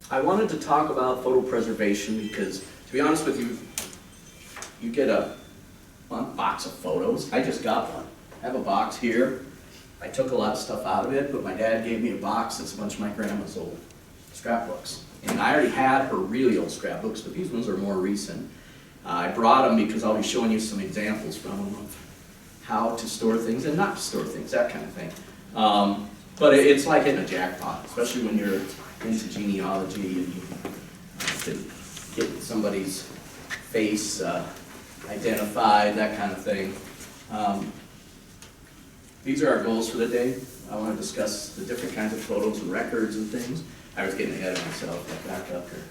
I wanted to talk about photo preservation because, to be honest with you, you get a box of photos. I just got one. I have a box here. I took a lot of stuff out of it, but my dad gave me a box that's a bunch of my grandma's old scrapbooks. And I already had her really old scrapbooks, but these ones are more recent. I brought them because I'll be showing you some examples from them of how to store things and not to store things, that kind of thing. But it's like hitting a jackpot, especially when you're into genealogy and you can get somebody's face identified, that kind of thing. These are our goals for the day. I want to discuss the different kinds of photos and records and things. I was getting ahead of myself. I'll back up here.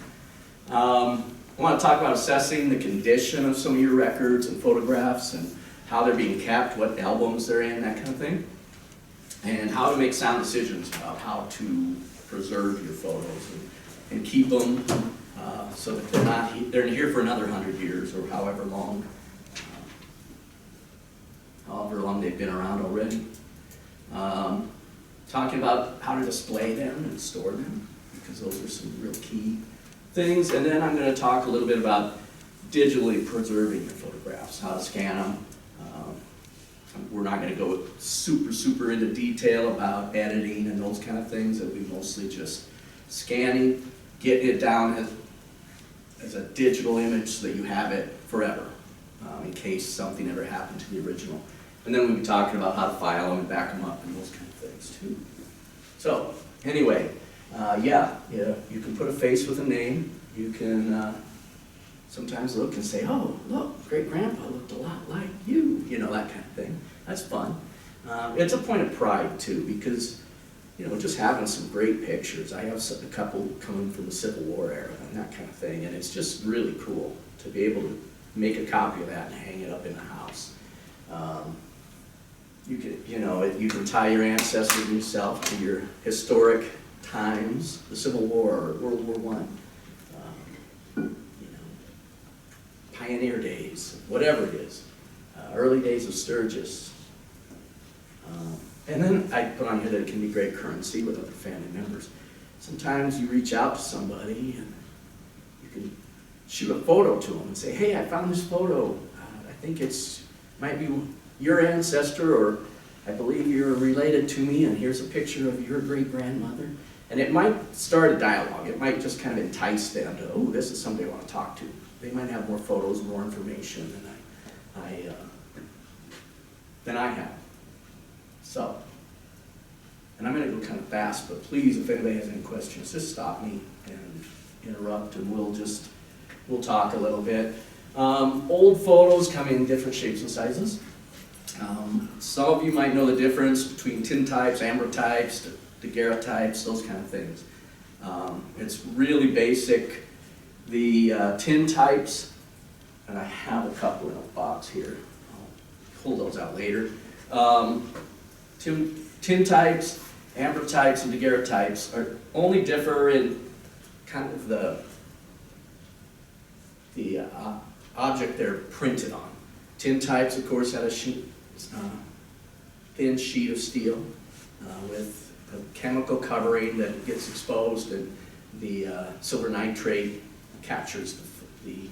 I want to talk about assessing the condition of some of your records and photographs and how they're being kept, what albums they're in, that kind of thing. And how to make sound decisions about how to preserve your photos and keep them so that they're here for another 100 years or however long they've been around already. Talking about how to display them and store them, because those are some real key things. And then I'm going to talk a little bit about digitally preserving your photographs, how to scan them. We're not going to go super into detail about editing and those kind of things. It'll be mostly just scanning, getting it down as a digital image so that you have it forever, in case something ever happened to the original. And then we'll be talking about how to file them and back them up and those kind of things too. So anyway, yeah, you can put a face with a name. You can sometimes look and say, oh, look, great-grandpa looked a lot like you, that kind of thing. That's fun. It's a point of pride, too, because, just having some great pictures. I have a couple coming from the Civil War era and that kind of thing, and it's just really cool to be able to make a copy of that and hang it up in the house. You can tie your ancestors yourself to your historic times, the Civil War or World War I. Pioneer days, whatever it is, early days of Sturgis. And then I put on here that it can be great currency with other family members. Sometimes you reach out to somebody and you can shoot a photo to them and say, hey, I found this photo. I think might be your ancestor, or I believe you're related to me, and here's a picture of your great-grandmother. And it might start a dialogue. It might just kind of entice them to, oh, this is somebody I want to talk to. They might have more photos, more information than I have. So, and I'm going to go kind of fast, but please, if anybody has any questions, just stop me and interrupt, and we'll talk a little bit. Old photos come in different shapes and sizes. Some of you might know the difference between tintypes, ambrotypes, daguerreotypes, those kind of things. It's really basic. The tintypes, and I have a couple in a box here. I'll pull those out later. Tintypes, ambrotypes, and daguerreotypes only differ in kind of the object they're printed on. Tintypes, of course, had a thin sheet of steel with a chemical covering that gets exposed, and the silver nitrate captures the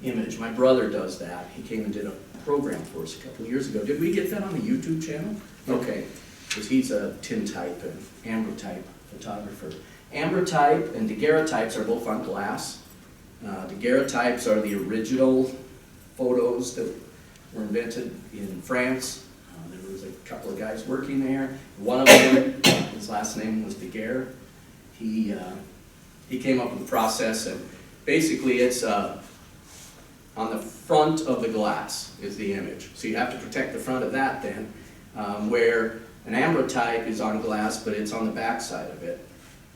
image. My brother does that. He came and did a program for us a couple of years ago. Did we get that on the YouTube channel? Okay, because he's a tintype and ambrotype photographer. Ambrotype and daguerreotypes are both on glass. Daguerreotypes are the original photos that were invented in France. There was a couple of guys working there. One of them, his last name was Daguerre. He came up with the process, and basically it's on the front of the glass is the image. So you have to protect the front of that then, where an ambrotype is on glass, but it's on the back side of it.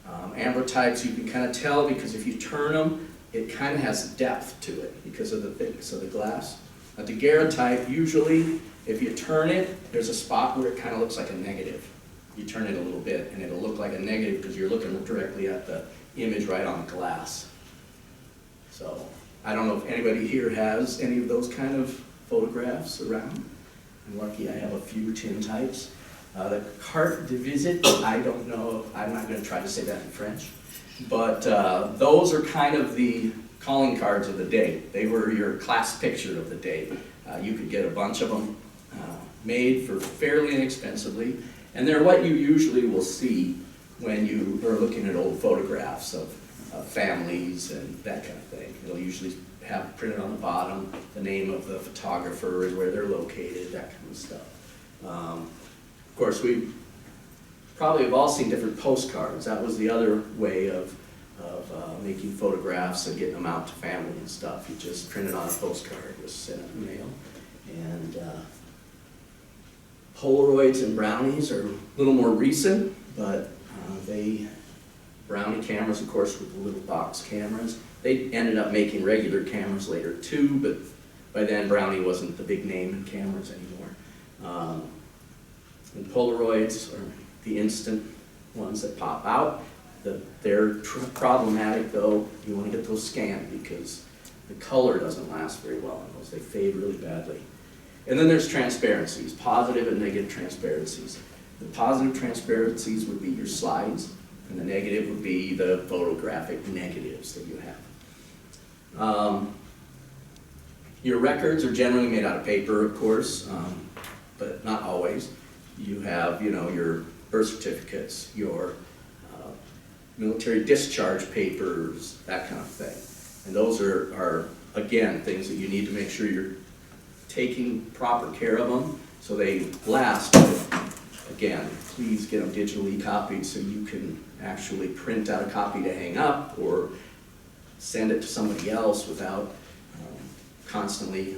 Ambrotypes you can kind of tell because if you turn them, it kind of has depth to it because of the thickness of the glass. A daguerreotype, usually, if you turn it, there's a spot where it kind of looks like a negative. You turn it a little bit, and it'll look like a negative because you're looking directly at the image right on the glass. So, I don't know if anybody here has any of those kind of photographs around. I'm lucky I have a few tintypes. The carte de visite, I don't know, I'm not going to try to say that in French. But those are kind of the calling cards of the day. They were your class picture of the day. You could get a bunch of them made for fairly inexpensively, and they're what you usually will see when you are looking at old photographs of families and that kind of thing. It'll usually have printed on the bottom the name of the photographer and where they're located, that kind of stuff. Of course, we probably have all seen different postcards. That was the other way of making photographs and getting them out to family and stuff. You just print it on a postcard, was sent in the mail. And Polaroids and brownies are a little more recent, but brownie cameras, of course, with the little box cameras. They ended up making regular cameras later too, but by then brownie wasn't the big name in cameras anymore. And Polaroids are the instant ones that pop out. They're problematic though. You want to get those scanned because the color doesn't last very well on those. They fade really badly. And then there's transparencies, positive and negative transparencies. The positive transparencies would be your slides, and the negative would be the photographic negatives that you have. Your records are generally made out of paper, of course, but not always. You have, your birth certificates, your military discharge papers, that kind of thing. And those are again, things that you need to make sure you're taking proper care of them so they last. Again, please get them digitally copied so you can actually print out a copy to hang up or send it to somebody else without constantly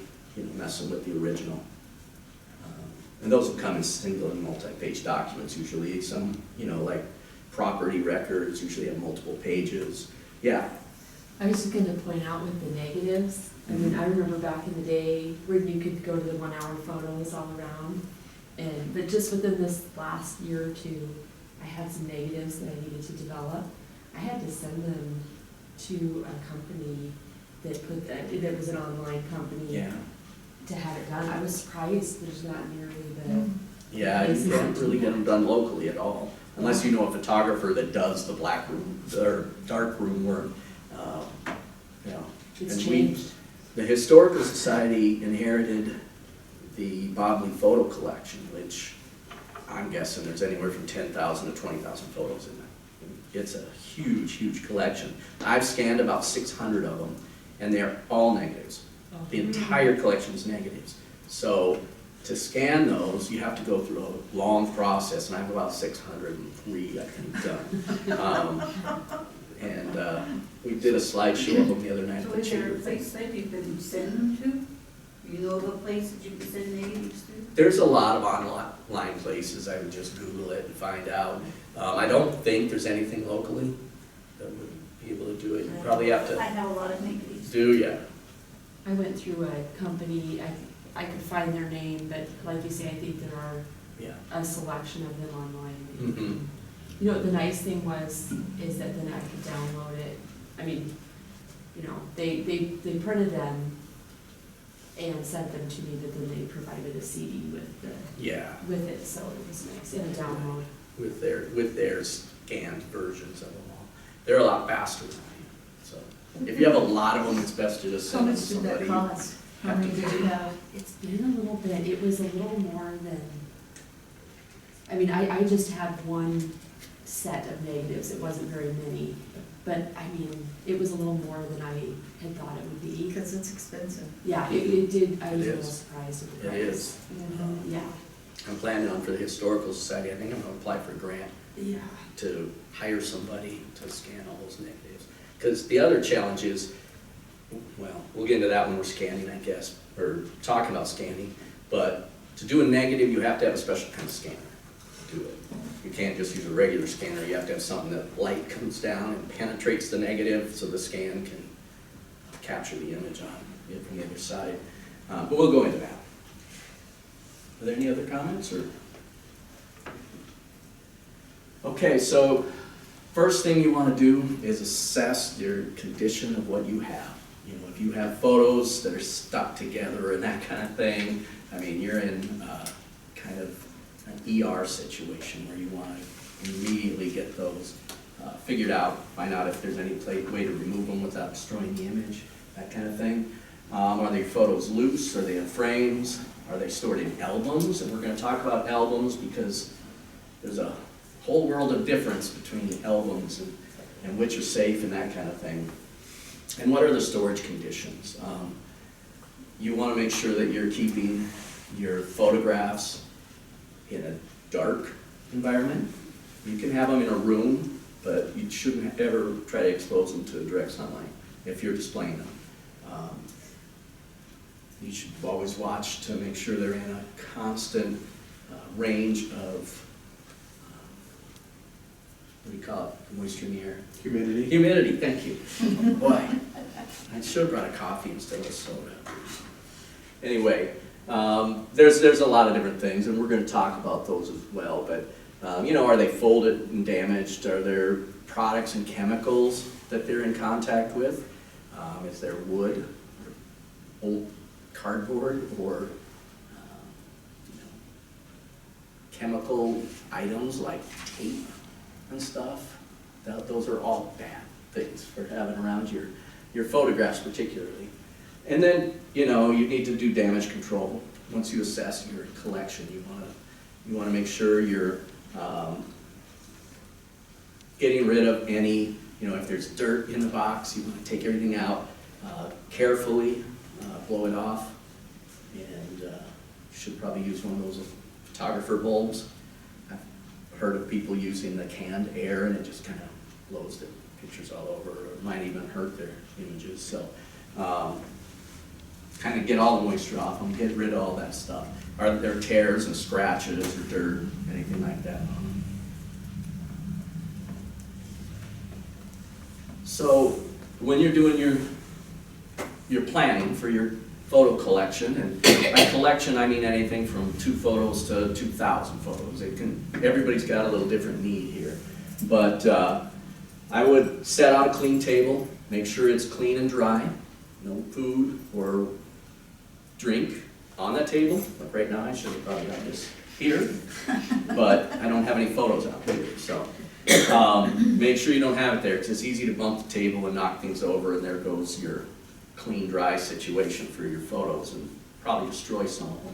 messing with the original. And those will come in single and multi-page documents usually. Some, like property records usually have multiple pages. Yeah. I was just going to point out with the negatives, I mean, I remember back in the day when you could go to the 1 hour photos all around, but just within this last year or two, I had some negatives that I needed to develop. I had to send them to a company that was an online company to have it done. I was surprised there's not nearly the... Yeah, you can't really get them done locally at all, unless you know a photographer that does the black room or dark room work. It's changed. The Historical Society inherited the Bobley photo collection, which I'm guessing there's anywhere from 10,000 to 20,000 photos in it. It's a huge, huge collection. I've scanned about 600 of them, and they're all negatives. The entire collection is negatives. So to scan those, you have to go through a long process, and I have about 603, I think, done. We did a slideshow of them the other night. So is there a place that you can send them to? You know of a place that you can send negatives to? There's a lot of online places. I would just Google it and find out. I don't think there's anything locally that would be able to do it. You probably have to. I have a lot of negatives. Do ya? I went through a company, I could find their name, but like you say, I think there are a selection of them online. Mm-hmm. The nice thing is that then I could download it. I mean, they printed them and sent them to me, but then they provided a CD with it, so it was nice in a download. With their scanned versions of them all. They're a lot faster than I am. So if you have a lot of them, it's best to just How send them much to did that somebody. cost? How many did you have? It's been a little bit. It was a little more than, I mean, I just had one set of negatives. It wasn't very many, but I mean, it was a little more than I had thought it would be. Because it's expensive. Yeah, it did. I was a little is. surprised at the price. It is. Yeah. I'm planning on, for the Historical Society, I think I'm going to apply for a grant Yeah. to hire somebody to scan all those negatives. Because the other challenge is, well, we'll get into that when we're scanning, I guess, or talking about scanning, but to do a negative, you have to have a special kind of scanner to do it. You can't just use a regular scanner. You have to have something that light comes down and penetrates the negative so the scan can capture the image on it from the other side. But we'll go into that. Are there any other comments? Okay, so first thing you want to do is assess your condition of what you have. If you have photos that are stuck together and that kind of thing, I mean, you're in kind of an ER situation where you want to immediately get those figured out, find out if there's any way to remove them without destroying the image, that kind of thing. Are the photos loose? Are they in frames? Are they stored in albums? And we're going to talk about albums because there's a whole world of difference between albums and which are safe and that kind of thing. And what are the storage conditions? You want to make sure that you're keeping your photographs in a dark environment. You can have them in a room, but you shouldn't ever try to expose them to direct sunlight if you're displaying them. You should always watch to make sure they're in a constant range of, what do you call it, moisture in the air? Humidity. Humidity, thank you. Boy, I should have brought a coffee instead of a soda. Anyway, there's a lot of different things, and we're going to talk about those as well, but are they folded and damaged? Are there products and chemicals that they're in contact with? Is there wood, or old cardboard, or chemical items like tape and stuff? Those are all bad things for having around your photographs particularly. And then, you need to do damage control. Once you assess your collection, you want to make sure you're getting rid of any, if there's dirt in the box, you want to take everything out carefully, blow it off, and you should probably use one of those photographer bulbs. I've heard of people using the canned air, and it just kind of blows the pictures all over, or it might even hurt their images. So kind of get all the moisture off them, get rid of all that stuff. Are there tears and scratches or dirt, anything like that on them? So when you're doing your planning for your photo collection, and by collection I mean anything from 2 photos to 2,000 photos. Everybody's got a little different need here. But I would set out a clean table, make sure it's clean and dry, no food or drink on that table. Like right now, I should have probably got this here, but I don't have any photos out here. So make sure you don't have it there. It's just easy to bump the table and knock things over, and there goes your clean, dry situation for your photos, and probably destroy some of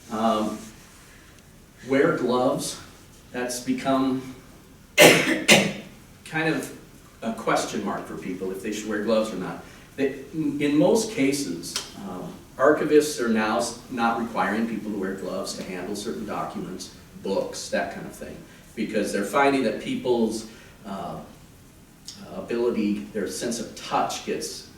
them. Wear gloves. That's become kind of a question mark for people if they should wear gloves or not. In most cases, archivists are now not requiring people to wear gloves to handle certain documents, books, that kind of thing, because they're finding that people's ability, their sense of touch gets,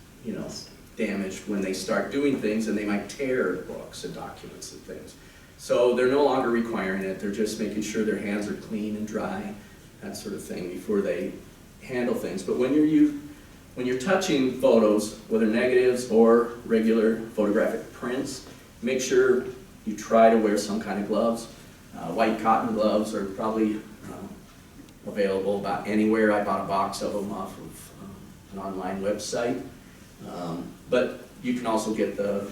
damaged when they start doing things, and they might tear books and documents and things. So they're no longer requiring it. They're just making sure their hands are clean and dry, that sort of thing, before they handle things. But when you're touching photos, whether negatives or regular photographic prints, make sure you try to wear some kind of gloves. White cotton gloves are probably available about anywhere. I bought a box of them off of an online website. But you can also get the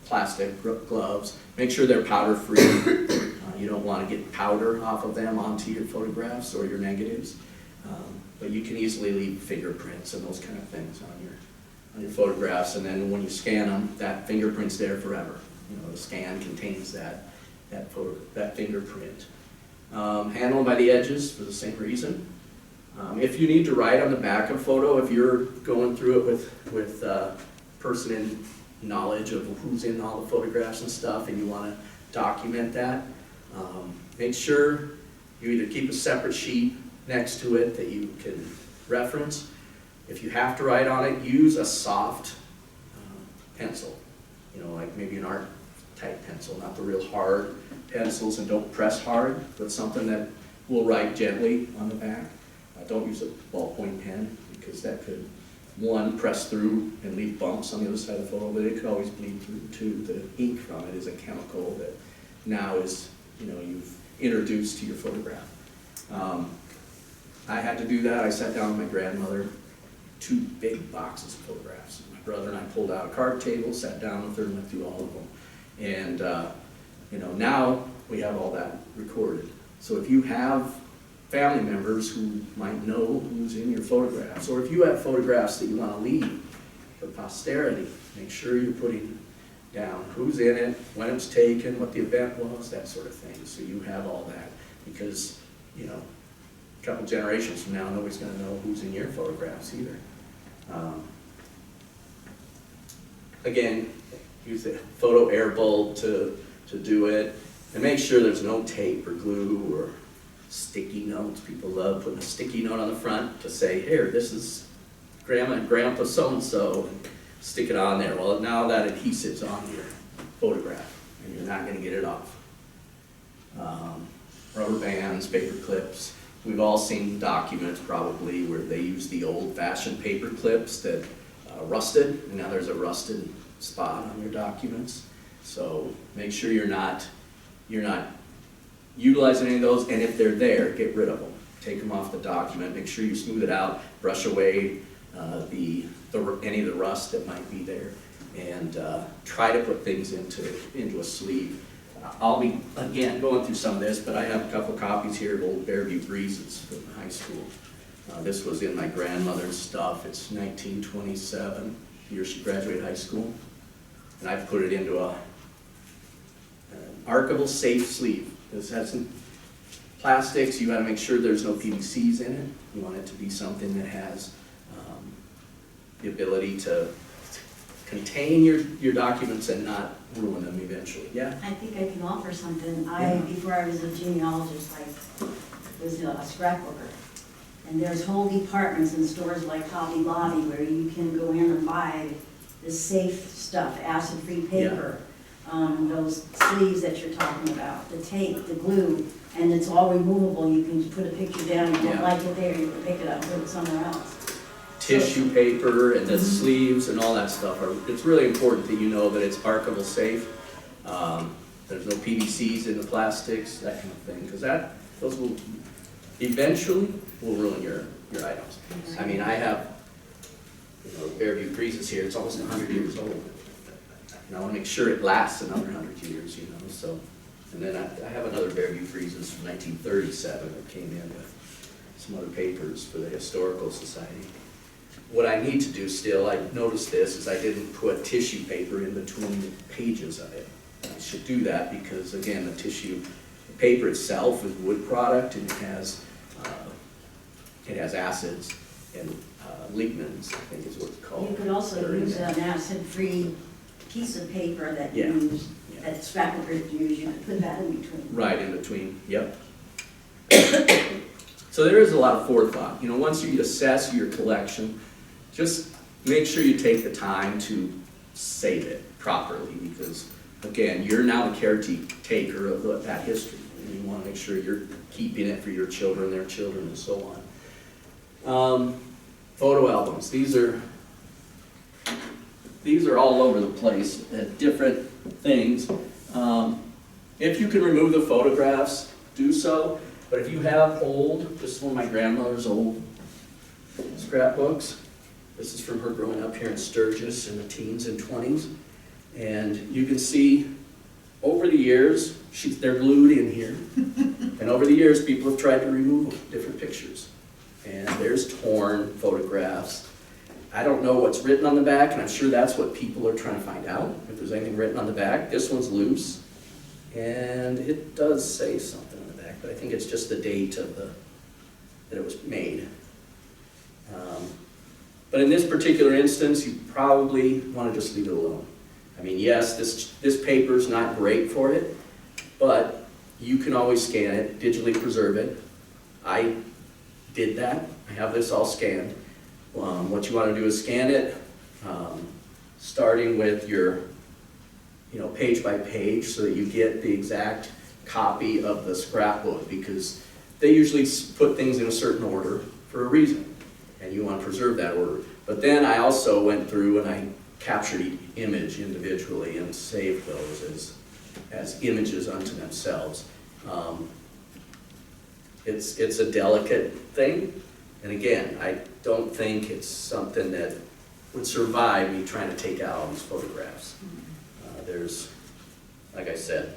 plastic gloves. Make sure they're powder free. You don't want to get powder off of them onto your photographs or your negatives. But you can easily leave fingerprints and those kind of things on your photographs, and then when you scan them, that fingerprint's there forever. The scan contains that fingerprint. Handle them by the edges for the same reason. If you need to write on the back of a photo, if you're going through it with person in knowledge of who's in all the photographs and stuff, and you want to document that, make sure you either keep a separate sheet next to it that you can reference. If you have to write on it, use a soft pencil, like maybe an art type pencil, not the real hard pencils, and don't press hard, but something that will write gently on the back. Don't use a ballpoint pen, because that could, one, press through and leave bumps on the other side of the photo, but it could always bleed through too. The ink from it is a chemical that now is, you've introduced to your photograph. I had to do that. I sat down with my grandmother, 2 big boxes of photographs. My brother and I pulled out a card table, sat down with her, and went through all of them. And now we have all that recorded. So if you have family members who might know who's in your photographs. Or if you have photographs that you want to leave for posterity, make sure you're putting down who's in it, when it was taken, what the event was, that sort of thing. So you have all that, because, you know, a couple generations from now, nobody's going to know who's in your photographs either. Again, use the photo air bulb to do it, and make sure there's no tape or glue or sticky notes. People love putting a sticky note on the front to say, here, this is Grandma and Grandpa so-and-so, and stick it on there. Well, now that adhesive's on your photograph, and you're not going to get it off. Rubber bands, paper clips. We've all seen documents probably where they use the old-fashioned paper clips that rusted, and now there's a rusted spot on your documents. So make sure you're not utilizing any of those, and if they're there, get rid of them. Take them off the document, make sure you smooth it out, brush away any of the rust that might be there, and try to put things into a sleeve. I'll be, again, going through some of this, but I have a couple copies here of old Bearview Breezes from high school. This was in my grandmother's stuff. It's 1927, the year she graduated high school. And I put it into an archival safe sleeve. This has some plastics. You gotta make sure there's no PVCs in it. You want it to be something that has the ability to contain your documents and not ruin them eventually. Yeah? I think I can offer something. Yeah. Before I was a genealogist, I was a scrapbooker. And there's whole departments in stores like Hobby Lobby where you can go in and buy the safe stuff, acid-free paper, those sleeves that you're talking about, the tape, the glue, and it's all removable. You can put a picture down, you don't like it there, you can pick it up and put it somewhere else. Tissue paper and the sleeves and all that stuff. It's really important that you know that it's archival safe. There's no PVCs in the plastics, that kind of thing, because those will eventually ruin your items. I mean, I have, Bearview Breezes here. It's almost 100 years old, and I want to make sure it lasts another 100 years. So, and then I have another Bearview Breezes from 1937 that came in with some other papers for the Historical Society. What I need to do still, I noticed this, is I didn't put tissue paper in between the pages of it. I should do that because, again, the paper itself is wood product, and it has acids and lignins, I think is what it's called. You could also use an acid-free piece of paper that you use, that scrapbookers use. You could put that in between. Right, in between, yep. So there is a lot of forethought. Once you assess your collection, just make sure you take the time to save it properly, because, again, you're now the caretaker of that history. And you want to make sure you're keeping it for your children, their children, and so on. Photo albums. These are all over the place at different things. If you can remove the photographs, do so. But if you have this is one of my grandmother's old scrapbooks. This is from her growing up here in Sturgis in the teens and 20s. And you can see over the years, they're glued in here. And over the years, people have tried to remove them, different pictures. And there's torn photographs. I don't know what's written on the back, and I'm sure that's what people are trying to find out, if there's anything written on the back. This one's loose, and it does say something on the back, but I think it's just the date of that it was made. But in this particular instance, you probably want to just leave it alone. I mean, yes, this paper's not great for it, but you can always scan it, digitally preserve it. I did that. I have this all scanned. What you want to do is scan it, starting with your, page by page, so that you get the exact copy of the scrapbook, because they usually put things in a certain order for a reason, and you want to preserve that order. But then I also went through and I captured each image individually and saved those as images unto themselves. It's a delicate thing, and again, I don't think it's something that would survive me trying to take out all these photographs. There's, like I said,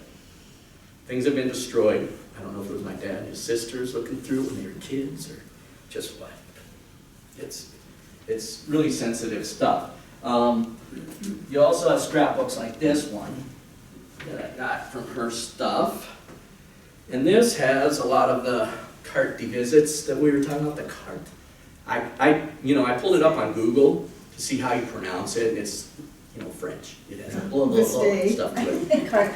things have been destroyed. I don't know if it was my dad and his sisters looking through it when they were kids or just what. It's really sensitive stuff. You also have scrapbooks like this one that I got from her stuff. And this has a lot of the carte de visits that we were talking about, the carte. I pulled it up on Google to see how you pronounce it, and it's, French. It has blah, blah, blah stuff to it.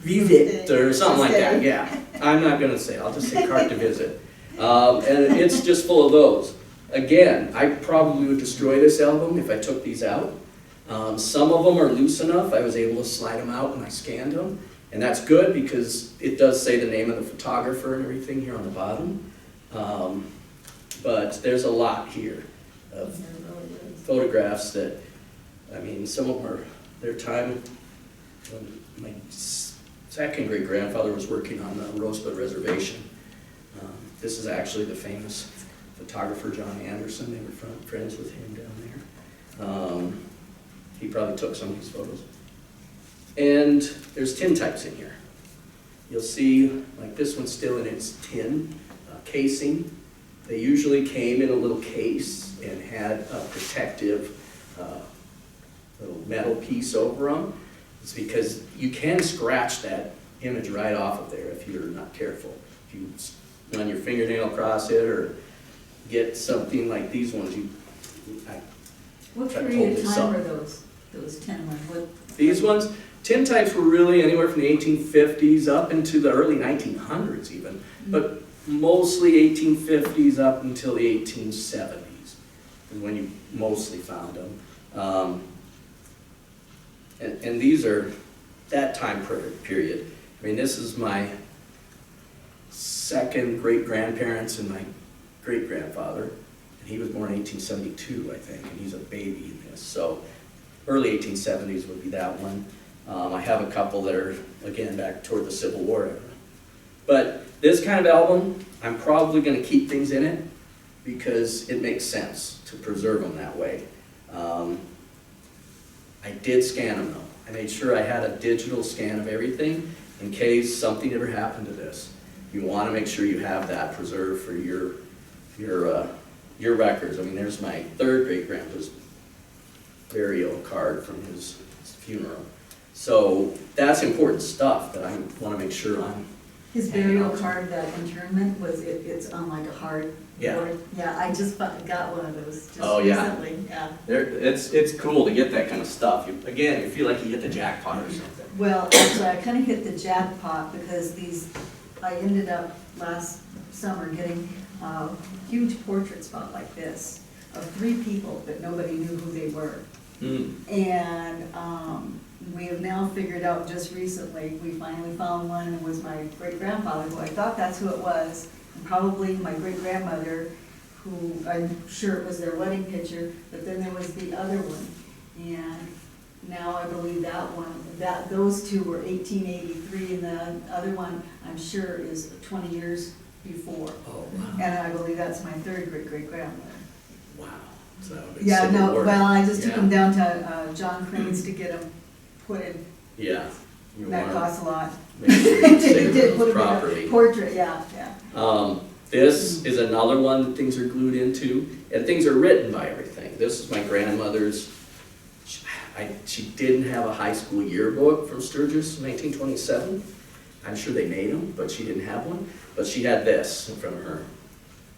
Visit or something like that, yeah. I'm not gonna say, I'll just say carte de visit. And it's just full of those. Again, I probably would destroy this album if I took these out. Some of them are loose enough, I was able to slide them out when I scanned them. And that's good because it does say the name of the photographer and everything here on the bottom. But there's a lot here of photographs that, some of them are their time when my second great grandfather was working on the Rosebud Reservation. This is actually the famous photographer John Anderson. They were friends with him down there. He probably took some of these photos. And there's tin types in here. You'll see, like this one's still in its tin casing. They usually came in a little case and had a protective little metal piece over them. It's because you can scratch that image right off of there if you're not careful. If you run your fingernail across it or get something like these ones, What try to period hold of this time up. were those tin ones? These ones, tin types were really anywhere from the 1850s up into the early 1900s even, but mostly 1850s up until the 1870s is when you mostly found them. And these are that time period. This is my second great-grandparents and my great-grandfather, and he was born in 1872, I think, and he's a baby in this. So early 1870s would be that one. I have a couple that are, again, back toward the Civil War era. But this kind of album, I'm probably going to keep things in it because it makes sense to preserve them that way. I did scan them, though. I made sure I had a digital scan of everything in case something ever happened to this. You want to make sure you have that preserved for your records. There's my third great-grandpa's burial card from his funeral. So that's important stuff that I want to make sure I'm. His burial card, that internment, it's on like a hard Yeah. board. Yeah, I just got one of those just Oh, yeah. recently, yeah. It's cool to get that kind of stuff. You feel like you hit the jackpot or something. Well, actually, I kind of hit the jackpot because I ended up last summer getting huge portraits about like this of 3 people, but nobody knew who they were. And we have now figured out just recently, we finally found one, and it was my great-grandfather, who I thought that's who it was, and probably my great-grandmother, who I'm sure it was their wedding picture, but then there was the other one. And now I believe those 2 were 1883, and the other one, I'm sure, is 20 years before. Oh, wow. And I believe that's my third great-great-grandmother. Wow. So Yeah, Civil no, War. well, I just took Yeah. them down to John Crane's to get them put in. Yeah. You That wanna costs a lot. make sure you save Did put those 'em in a property. portrait, yeah. This is another one that things are glued into, and things are written by everything. This is my grandmother's. She didn't have a high school yearbook from Sturgis in 1927. I'm sure they made them, but she didn't have one. But she had this from her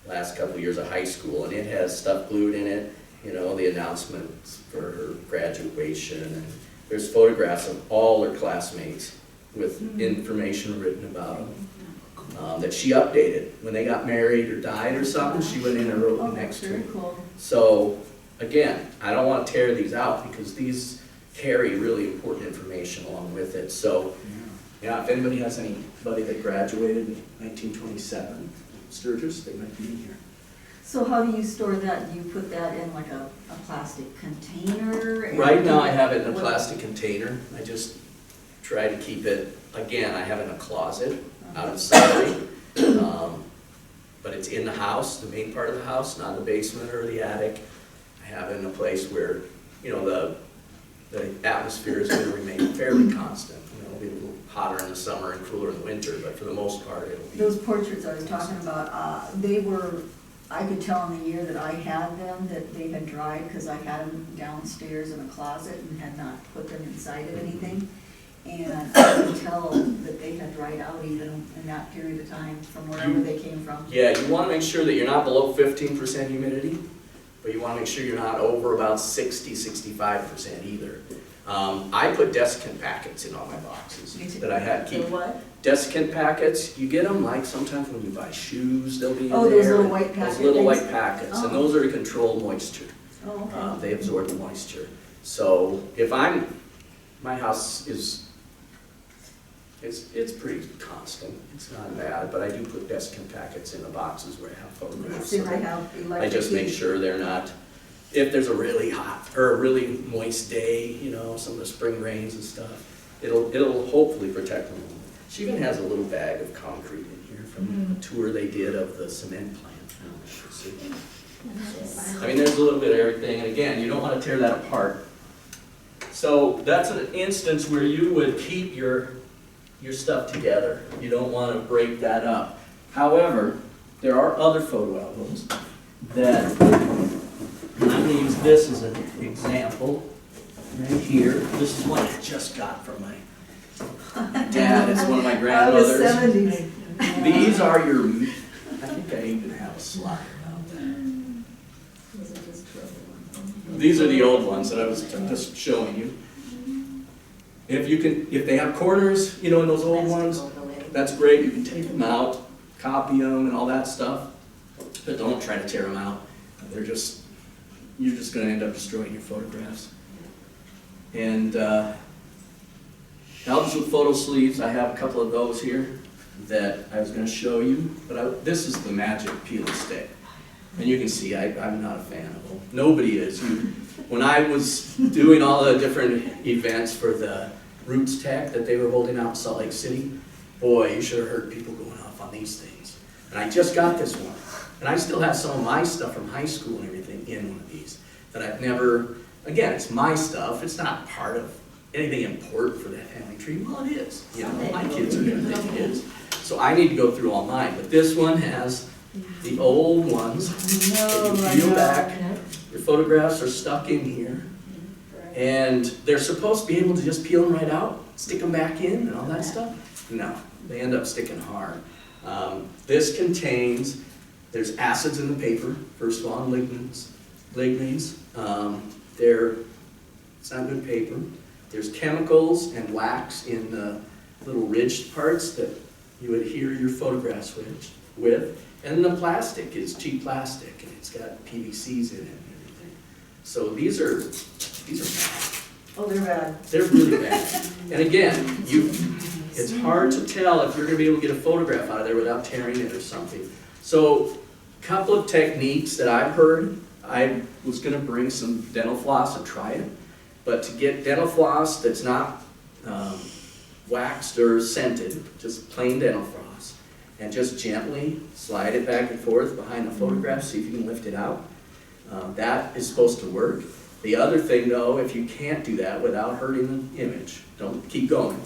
last couple of years of high school, and it has stuff glued in it, the announcements for her graduation, and there's photographs of all her classmates with information written about them that she updated. When they got married or died or something, she went in and wrote Oh, them that's next to very them. cool. So, again, I don't want to tear these out because these carry really important information along with it. So, yeah, if anybody has anybody that graduated in 1927, Sturgis, they might be in here. So how do you store that? Do you put that in like a plastic container? and- Right now, I have it in a plastic container. I just try to keep it, again, I have it in a closet outside. But it's in the house, the main part of the house, not the basement or the attic. I have it in a place where, the the atmosphere is going to remain fairly constant. You know, it'll be a little hotter in the summer and cooler in the winter, but for the most part, it'll be. Those portraits I was talking about, they were, I could tell in the year that I had them that they had dried, because I had them downstairs in a closet and had not put them inside of anything. And I could tell that they had dried out even in that period of time from wherever they came from. Yeah, you want to make sure that you're not below 15% humidity, but you want to make sure you're not over about 65% either. I put desiccant packets in all my boxes that I had keep. The what? Desiccant packets, you get them like sometimes when you buy shoes, they'll be in there. Oh, those little white packet Those little things? white packets, Oh. and those are to control moisture. Oh, okay. They absorb the moisture. So if my house is, it's pretty constant. It's not bad, but I do put desiccant packets in the boxes where I have photographs. See, so I that have electric I just make heat. sure they're not, if there's a really hot or a really moist day, you know, some of the spring rains and stuff, it'll hopefully protect them. She even has a little bag of concrete in here from a tour they did of the cement plant. I don't know if you see. I mean, there's a little bit of everything, and again, you don't want to tear that apart. So that's an instance where you would keep your stuff together. You don't want to break that up. However, there are other photo albums that, and I'm going to use this as an example right here. This is one I just got from my dad. It's one of my Out of the grandmothers. 70s. These are your, I think I even have a slide about that. These are the old ones that I was just showing you. If they have corners, you know, in those old ones, that's great. You can take them out, copy them and all that stuff, but don't try to tear them out. You're just going to end up destroying your photographs. And albums with photo sleeves, I have a couple of those here that I was going to show you, but this is the magic peel and stick. And you can see I'm not a fan of them. Nobody is. When I was doing all the different events for the Roots Tech that they were holding out in Salt Lake City, boy, you should have heard people going off on these things. And I just got this one. And I still have some of my stuff from high school and everything in one of these that I've never, again, it's my stuff. It's not part of anything important for that family tree. Well, it is. You know, my kids are going to think it is. So I need to go through all mine. But this one has the old ones that you peel back. Your photographs are stuck in here. And they're supposed to be able to just peel them right out, stick them back in and all that stuff. No, they end up sticking hard. This contains, there's acids in the paper, first of all, lignins. It's not good paper. There's chemicals and wax in the little ridged parts that you adhere your photographs with. And the plastic is cheap plastic, and it's got PVCs in it and everything. So these are bad. Oh, they're bad. They're really bad. And again, it's hard to tell if you're going to be able to get a photograph out of there without tearing it or something. So a couple of techniques that I've heard, I was going to bring some dental floss and try it. But to get dental floss that's not waxed or scented, just plain dental floss, and just gently slide it back and forth behind the photograph, see if you can lift it out. That is supposed to work. The other thing though, if you can't do that without hurting the image, don't keep going.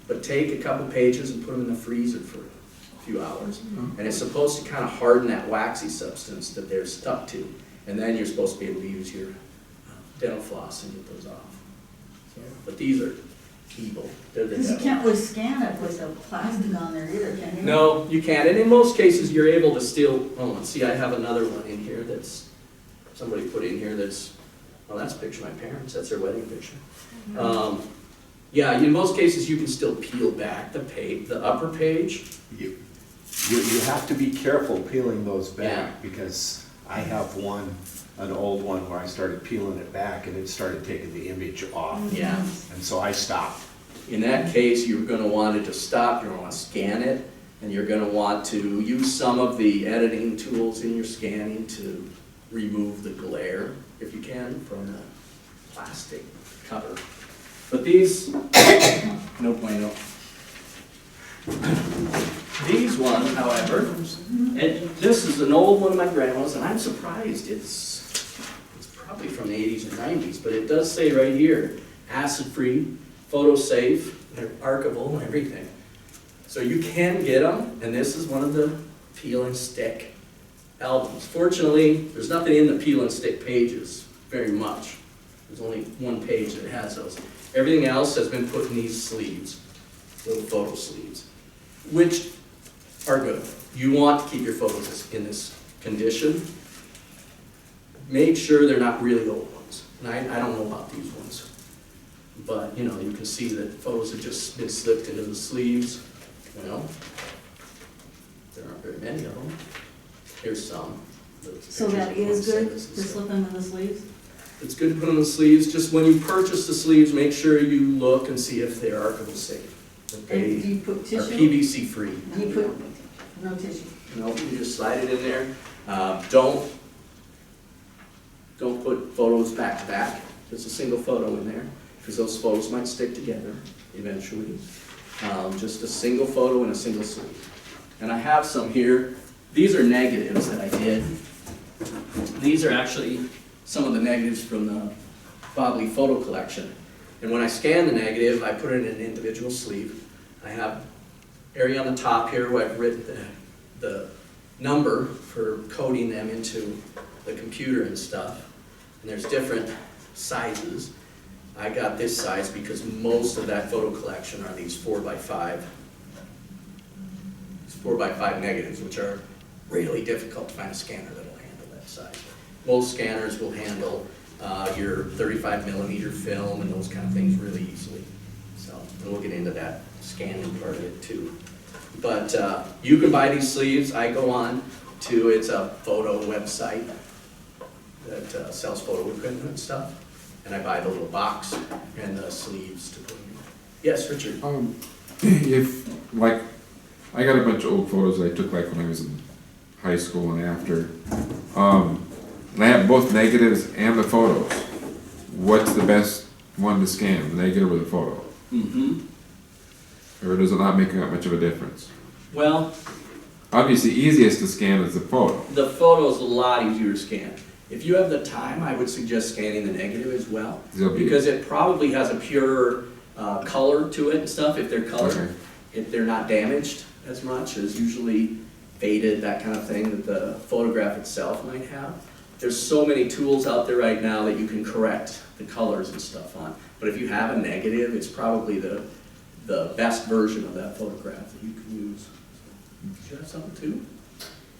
But take a couple pages and put them in the freezer for a few hours. And it's supposed to kind of harden that waxy substance that they're stuck to. And then you're supposed to be able to use your dental floss and get those off. So, but these are evil. They're the Because you devil. can't really scan it with the plastic on there either, can you? No, you can't. And in most cases, you're able to still, see, I have another one in here that's, somebody put in here that's, well, that's a picture of my parents. That's their wedding picture. Yeah, in most cases, you can still peel back the upper page. You have to be careful peeling those back, because I have an old one where I started peeling it back and it started taking the image off. Yeah. And so I stopped. In that case, you're going to want it to stop. You're going to want to scan it, and you're going to want to use some of the editing tools in your scanning to remove the glare, if you can, from the plastic cover. But these, no bueno. These ones, however, and this is an old one of my grandma's, and I'm surprised it's probably from the 80s or 90s, but it does say right here, acid-free, photo-safe, they're archival and everything. So you can get them, and this is one of the peel and stick albums. Fortunately, there's nothing in the peel and stick pages very much. There's only one page that has those. Everything else has been put in these sleeves, little photo sleeves, which are good. You want to keep your photos in this condition. Make sure they're not really old ones. And I don't know about these ones, but you can see that photos have just been slipped into the sleeves. Well, there aren't very many of them. Here's some. So that is good to slip them in the sleeves? It's good to put in the sleeves. Just when you purchase the sleeves, make sure you look and see if they're archival safe. And They do you put are tissue? PVC free. Do you put, no tissue? No, you just slide it in there. Don't put photos back to back. Just a single photo in there, because those photos might stick together eventually. Just a single photo and a single sleeve. And I have some here. These are negatives that I did. These are actually some of the negatives from the Bobley photo collection. And when I scan the negative, I put it in an individual sleeve. I have area on the top here where I've written the number for coding them into the computer and stuff. And there's different sizes. I got this size because most of that photo collection are these 4x5. These 4x5 negatives, which are really difficult to find a scanner that will handle that size. Most scanners will handle your 35mm film and those kind of things really easily. So, and we'll get into that scanning part of it too. But you can buy these sleeves. I go on to, it's a photo website that sells photo equipment and stuff. And I buy the little box and the sleeves to put in. Yes, Richard? If, like, I got a bunch of old photos I took like when I was in high school and after. And I have both negatives and the photos. What's the best one to scan, the negative or the photo? Or does it not make that much of a difference? Well, Obviously, easiest to scan is the photo. the photo's a lot easier to scan. If you have the time, I would suggest scanning the negative as well, They'll be- because it probably has a pure color to it and stuff, if they're colored. Okay. If they're not damaged as much as usually faded, that kind of thing that the photograph itself might have. There's so many tools out there right now that you can correct the colors and stuff on. But if you have a negative, it's probably the best version of that photograph that you can use. Do you have something too?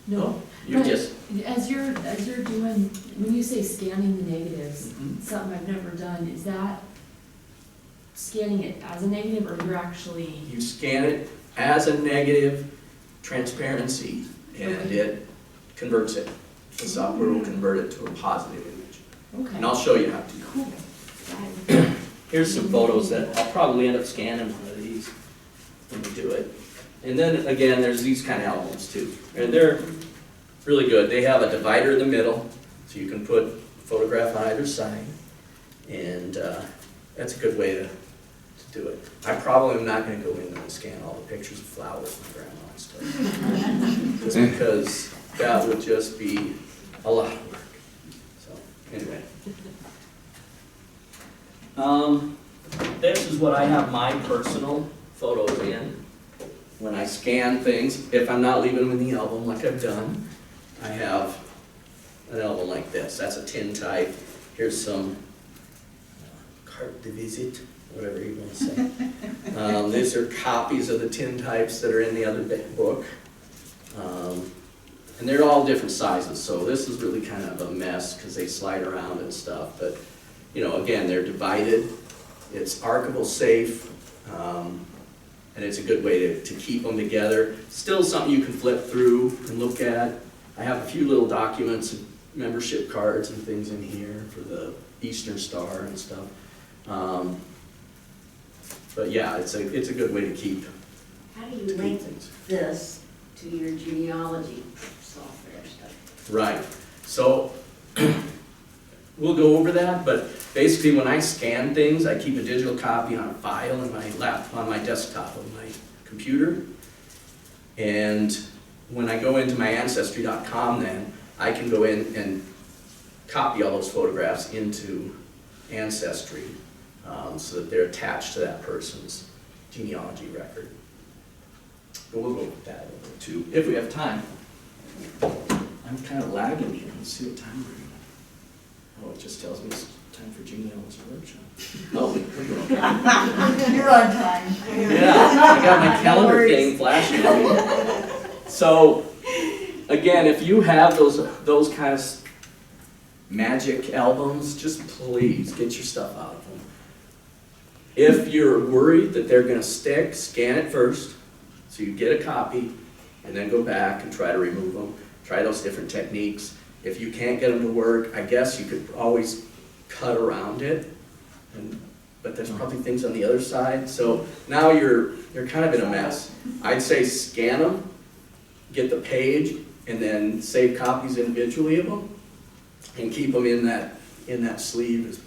No. You But just, As you're doing, when you say scanning the negatives, Mhm. something I've never done, is that scanning it as a negative, or you're actually, you scan it as a negative transparency, and Okay. it converts it. The software will convert it to a positive image. okay, And I'll show you how to. cool. Got it. Here's some photos that I'll probably end up scanning one of these when we do it. And then again, there's these kind of albums too. And they're really good. They have a divider in the middle, so you can put a photograph on either side. And that's a good way to do it. I probably am not going to go in there and scan all the pictures of flowers my grandma and stuff. Just because that would just be a lot of work. So anyway. This is what I have my personal photos in. When I scan things, if I'm not leaving them in the album like I've done, I have an album like this. That's a tin type. Here's some carte de visite, whatever you want to say. These are copies of the tin types that are in the other book. And they're all different sizes, so this is really kind of a mess because they slide around and stuff. But, again, they're divided. It's archival safe. And it's a good way to keep them together. Still something you can flip through and look at. I have a few little documents and membership cards and things in here for the Eastern Star and stuff. But yeah, it's a good way to keep How do you link this to your genealogy software stuff? Right. So we'll go over that, but basically when I scan things, I keep a digital copy on a file in on my desktop of my computer. And when I go into my Ancestry.com then, I can go in and copy all those photographs into Ancestry, so that they're attached to that person's genealogy record. But we'll go with that a little bit too, if we have time. I'm kind of lagging here. Let's see what time we're in. Oh, it just tells me it's time for genealogy workshop. Oh, we're doing okay. You're on time. Yeah, I got my calendar thing flashing at me. So, again, if you have those kind of magic albums, just please get your stuff out of them. If you're worried that they're gonna stick, scan it first, so you get a copy, and then go back and try to remove them. Try those different techniques. If you can't get them to work, I guess you could always cut around it, but there's probably things on the other side. So now you're kind of in a mess. I'd say scan them, get the page, and then save copies individually of them, and keep them in that sleeve,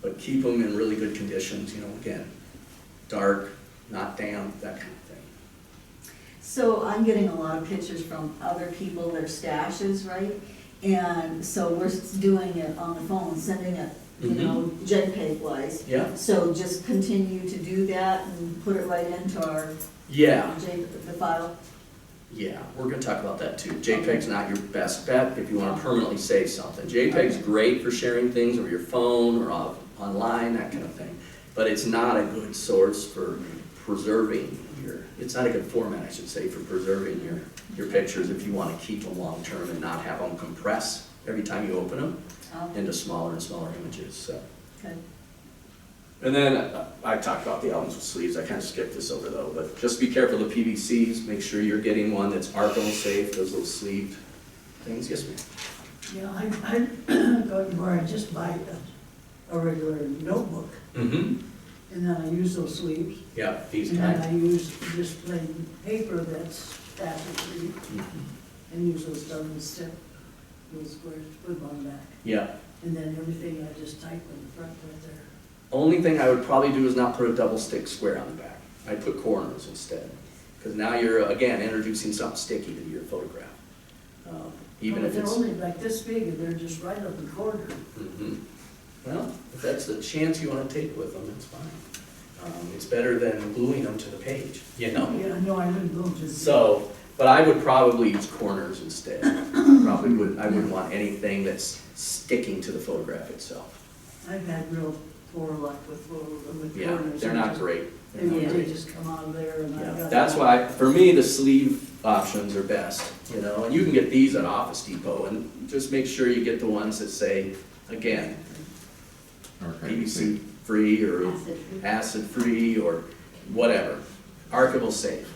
but keep them in really good conditions, you know, again, dark, not damp, that kind of thing. So I'm getting a lot of pictures from other people, their stashes, right? And so we're doing it on the phone, sending it, you know, JPEG wise. Yeah. So just continue to do that and put it right into our Yeah. the file. Yeah, we're gonna talk about that too. JPEG's not your best bet if you wanna permanently save something. JPEG's great for sharing things over your phone or online, that kind of thing. But it's not a good source for preserving it's not a good format, I should say, for preserving your pictures if you wanna keep them long-term and not have them compress every time you open them into smaller and smaller images, so. Okay. And then I talked about the albums with sleeves. I kind of skipped this over though, but just be careful of the PVCs. Make sure you're getting one that's archival safe, those little sleeved things. Yes, ma'am? Yeah, I'm going where I just buy a regular notebook, Mm-hmm. and then I use those sleeves. Yeah, these And then kind. I use just plain paper that's acid-free, and use those double step, those squares, put them on the back. Yeah. And then everything I just type in the front right there. Only thing I would probably do is not put a double stick square on the back. I'd put corners instead. Because now you're, again, introducing something sticky to your photograph. Even But if they're it's... only like this big, and they're just right up the corner. Mhm. Well, if that's the chance you want to take with them, that's fine. It's better than gluing them to the page, you know? Yeah, no, I wouldn't go just. So, but I would probably use corners instead. Probably wouldn't, I wouldn't want anything that's sticking to the photograph itself. I've had real poor luck with corners. Yeah, they're not great. They're not They great. just come out of there and I Yeah, got. that's why, for me, the sleeve options are best, you know, and you can get these at Office Depot, and just make sure you get the ones that say, again, PVC free or acid free or whatever, archival safe.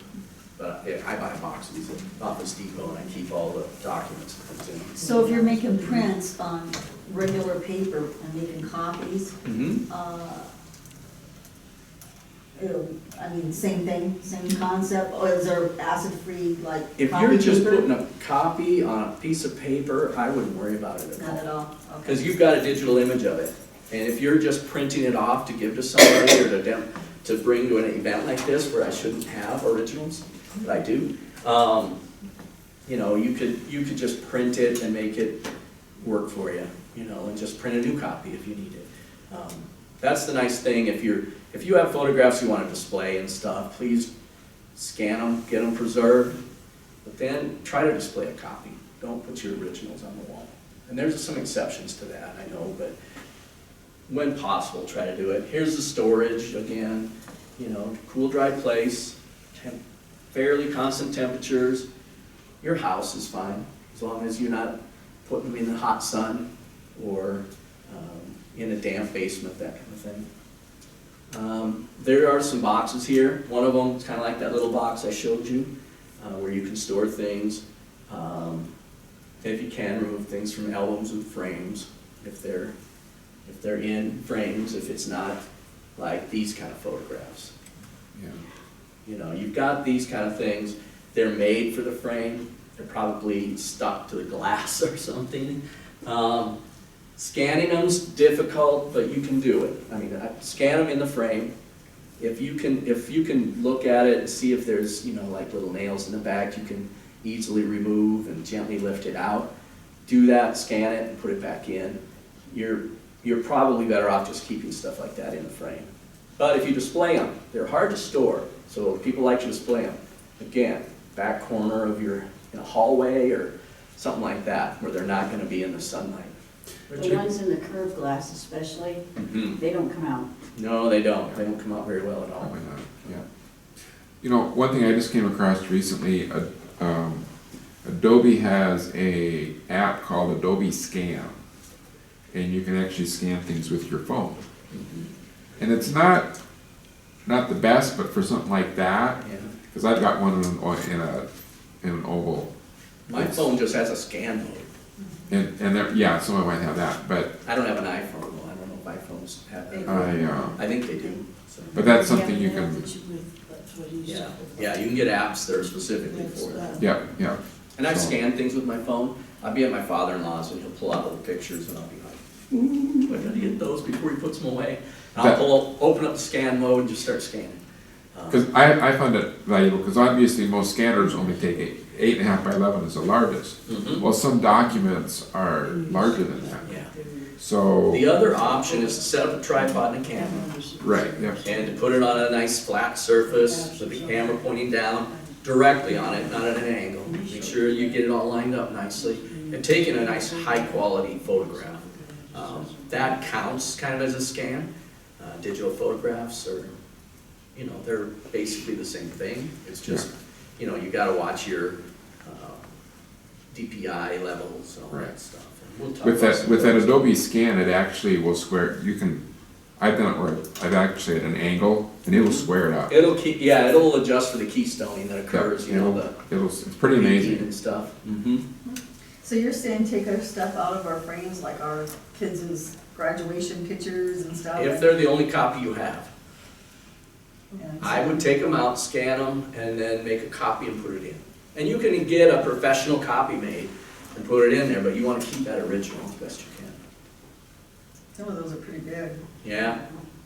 But yeah, I buy a box of these at Office Depot and I keep all the documents that comes in. So if you're making prints on regular paper and making copies, Mm-hmm. I mean, same thing, same concept, or is there acid-free, like, If copy you're just paper? putting a copy on a piece of paper, I wouldn't worry about it Not at at all. all, okay. Because you've got a digital image of it. And if you're just printing it off to give to somebody or to bring to an event like this where I shouldn't have originals, but I do, you know, you could just print it and make it work for you, you know, and just print a new copy if you need it. That's the nice thing, if you have photographs you want to display and stuff, please scan them, get them preserved, but then try to display a copy. Don't put your originals on the wall. And there's some exceptions to that, I know, but when possible, try to do it. Here's the storage, again, you know, cool, dry place, fairly constant temperatures. Your house is fine, as long as you're not putting them in the hot sun or in a damp basement, that kind of thing. There are some boxes here. One of them is kind of like that little box I showed you, where you can store things. If you can, remove things from albums and frames, if they're in frames, if it's not like these kind of photographs. Yeah. You know, you've got these kind of things, they're made for the frame, they're probably stuck to the glass or something. Scanning them's difficult, but you can do it. I mean, scan them in the frame. If you can look at it and see if there's, you know, like little nails in the back you can easily remove and gently lift it out. do that, scan it, and put it back in, you're probably better off just keeping stuff like that in the frame. But if you display them, they're hard to store, so if people like to display them, again, back corner of your in a hallway or something like that, where they're not gonna be in the sunlight. The ones in the curved glass especially, Mhm. they don't come out. No, they don't. They don't come out very well at all. Probably not, yeah. You know, one thing I just came across recently, Adobe has a app called Adobe Scan, and you can actually scan things with your phone. And it's not the best, but for something like that, Yeah. because I've got one in an oval. My phone just has a scan mode. And there, yeah, someone might have that, but I don't have an iPhone, though. I don't know if iPhones have that. I I think they do. So. but that's something you Yeah, can, that's what he's. Yeah, yeah, you can get apps that are specifically for that. yeah, yeah. And I've So- scanned things with my phone. I'll be at my father-in-law's and he'll pull out little pictures and I'll be like, ooh, I gotta get those before he puts them away. And I'll open up the scan mode and just start scanning. Because I found it valuable, because obviously most scanners only take 8.5 by 11 is the largest. Mhm. Well, some documents are larger than that. Yeah. So, The other option is to set up a tripod and a camera right, yeah. and to put it on a nice flat surface with the camera pointing down directly on it, not at an angle. Make sure you get it all lined up nicely and taking a nice high-quality photograph. That counts kind of as a scan. Digital photographs are, you know, they're basically the same thing. It's just, you know, you gotta watch your DPI levels and all that Right. stuff. And we'll talk With about that, some with of that those. Adobe Scan, it actually will square, you can, I've done it where I've actually at an angle, and it will square it up. It'll adjust for the keystoning that occurs, you know, the It's pretty peaking amazing. and stuff. Mm-hmm. So you're saying take our stuff out of our frames, like our kids' graduation pictures and stuff? If they're the only copy you have, And I would take them out, scan them, and then make a copy and put it in. And you can get a professional copy made and put it in there, but you want to keep that original as best you can. Some of those are pretty big, Yeah,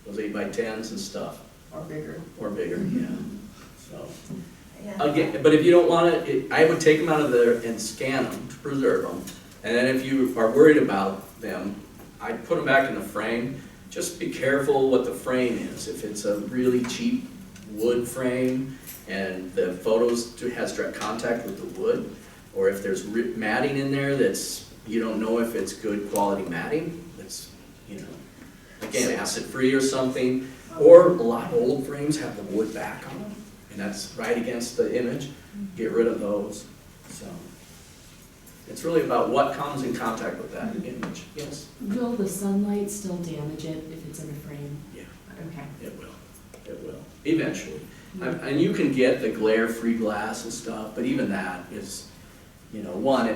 those 8x10s and stuff, or bigger. or bigger, yeah. So, again, but if you don't want it, I would take them out of there and scan them to preserve them. And then if you are worried about them, I'd put them back in the frame. Just be careful what the frame is. If it's a really cheap wood frame and the photos has direct contact with the wood, or if there's matting in there that's, you don't know if it's good quality matting, that's, you know, again, acid-free or something. Or a lot of old frames have the wood back on them, and that's right against the image. Get rid of those. So it's really about what comes in contact with that image. Yes? Will the sunlight still damage it if it's in a frame? Yeah. Okay. It will, it will, eventually. And you can get the glare-free glass and stuff, but even that is, you know, one,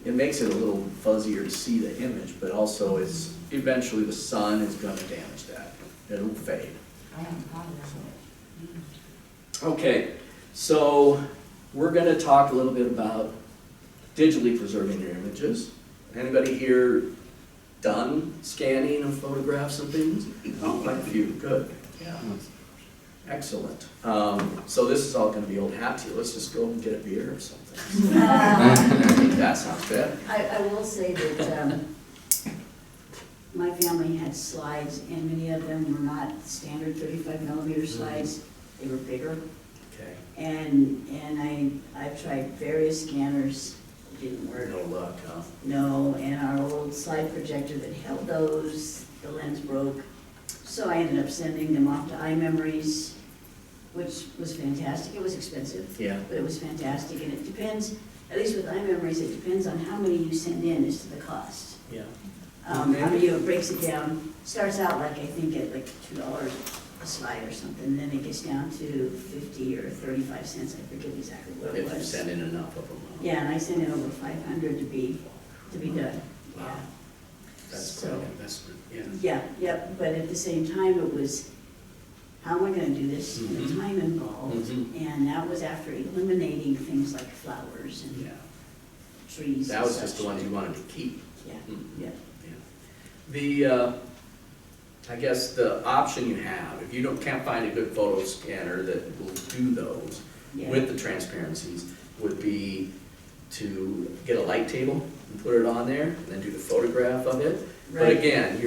it makes it a little fuzzier to see the image, but also it's, eventually the sun is gonna damage that. It'll fade. I haven't thought of that. Okay, so we're gonna talk a little bit about digitally preserving your images. Anybody here done scanning of photographs and things? Oh, quite a few, good, yeah. Excellent. So this is all gonna be old hat to you. Let's just go and get a beer or something. I think that sounds good. I will say that my family had slides, and many of them were not standard 35mm slides. They were bigger. Okay, And I've tried various scanners, it didn't work. no luck, huh? No, and our old slide projector that held those, the lens broke. So I ended up sending them off to iMemories, which was fantastic. It was expensive, Yeah. but it was fantastic. And it depends, at least with iMemories, it depends on how many you send in as to the cost. Yeah. How many, it breaks it down, starts out like, I think at like $2 a slide or something, then it gets down to 50 or 35 cents, I forget exactly what it If you was. send in enough of them. Huh? Yeah, and I sent in over 500 to be done. Wow. That's So- quite an investment, yeah. Yeah, yep, but at the same time, it was, how am I gonna do this, and the Mhm. time involved, Mhm. and that was after eliminating things like flowers and Yeah. trees That and was just such. the ones you wanted to keep. Yeah, Mhm. yeah. The, I guess the option you have, if you can't find a good photo scanner that will do those Yeah. with the transparencies, would be to get a light table and put it on there, and then do the photograph of it. But Right. again,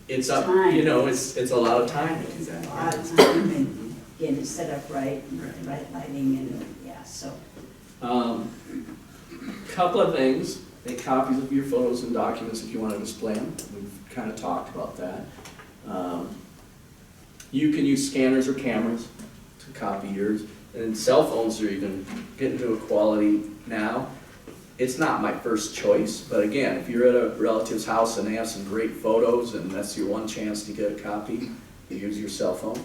it's up, Time. you know, it's a lot of time to do A that. lot of time and getting it set up right, and the right lighting and, yeah, so. Couple of things, make copies of your photos and documents if you want to display them. We've kind of talked about that. You can use scanners or cameras to copy yours, and cell phones are even getting to a quality now. It's not my first choice, but again, if you're at a relative's house and they have some great photos and that's your one chance to get a copy, you use your cell phone.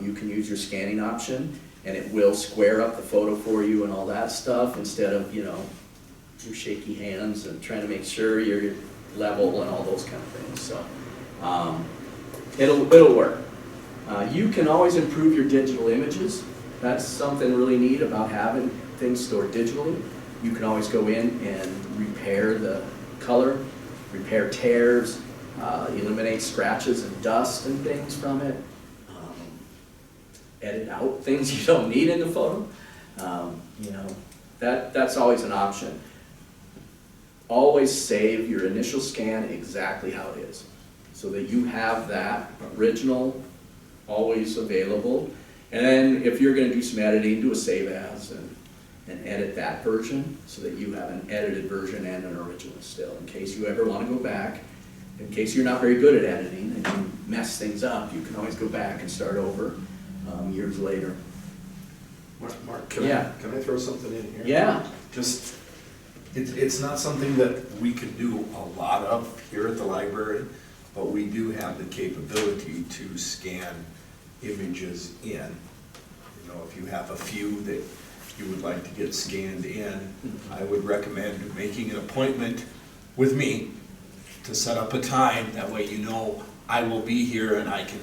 You can use your scanning option, and it will square up the photo for you and all that stuff, instead of, you know, your shaky hands and trying to make sure you're level and all those kind of things. So it'll work. You can always improve your digital images. That's something really neat about having things stored digitally. You can always go in and repair the color, repair tears, eliminate scratches and dust and things from it, edit out things you don't need in the photo. You know, that's always an option. Always save your initial scan exactly how it is, so that you have that original always available. And then if you're going to do some editing, do a save as and edit that version, so that you have an edited version and an original still, in case you ever want to go back. In case you're not very good at editing and you mess things up, you can always go back and start over years later. Mark, Yeah. can I throw something in here? Yeah. Just, it's not something that we can do a lot of here at the library, but we do have the capability to scan images in. You know, if you have a few that you would like to get scanned in, I would recommend making an appointment with me to set up a time. That way you know I will be here and I can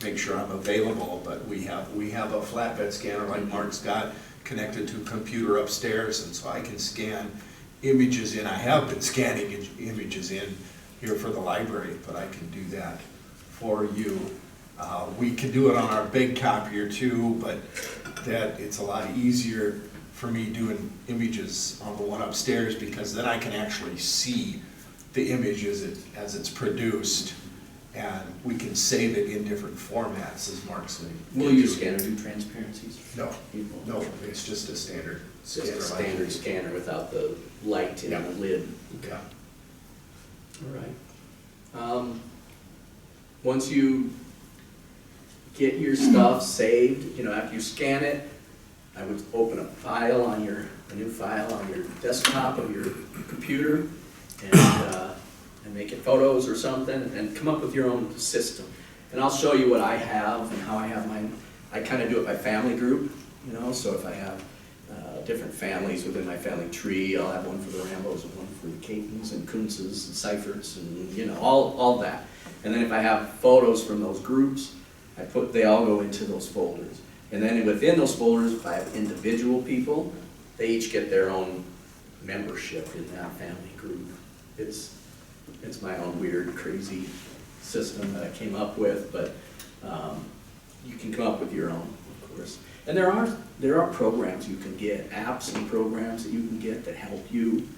make sure I'm available. But we have a flatbed scanner like Mark's got connected to a computer upstairs, and so I can scan images in. I have been scanning images in here for the library, but I can do that for you. We can do it on our big copier too, but that it's a lot easier for me doing images on the one upstairs, because then I can actually see the images as it's produced, and we can save it in different formats, as Mark said. Will your scanner do transparencies? No, You won't. no, it's just a standard It's just a scanner. standard scanner without the light in Yeah. the lid. Okay. All right. Once you get your stuff saved, you know, after you scan it, I would open a new file on your desktop of your computer, and make it photos or something, and come up with your own system. And I'll show you what I have and how I have mine. I kind of do it by family group, you know, so if I have different families within my family tree, I'll have one for the Rambows and one for the Catons and Kuntzes and Seiferts and, you know, all that. And then if I have photos from those groups, they all go into those folders. And then within those folders, if I have individual people, they each get their own membership in that family group. It's my own weird, crazy system that I came up with, but you can come up with your own, of course. And there are programs you can get, apps and programs that you can get that help you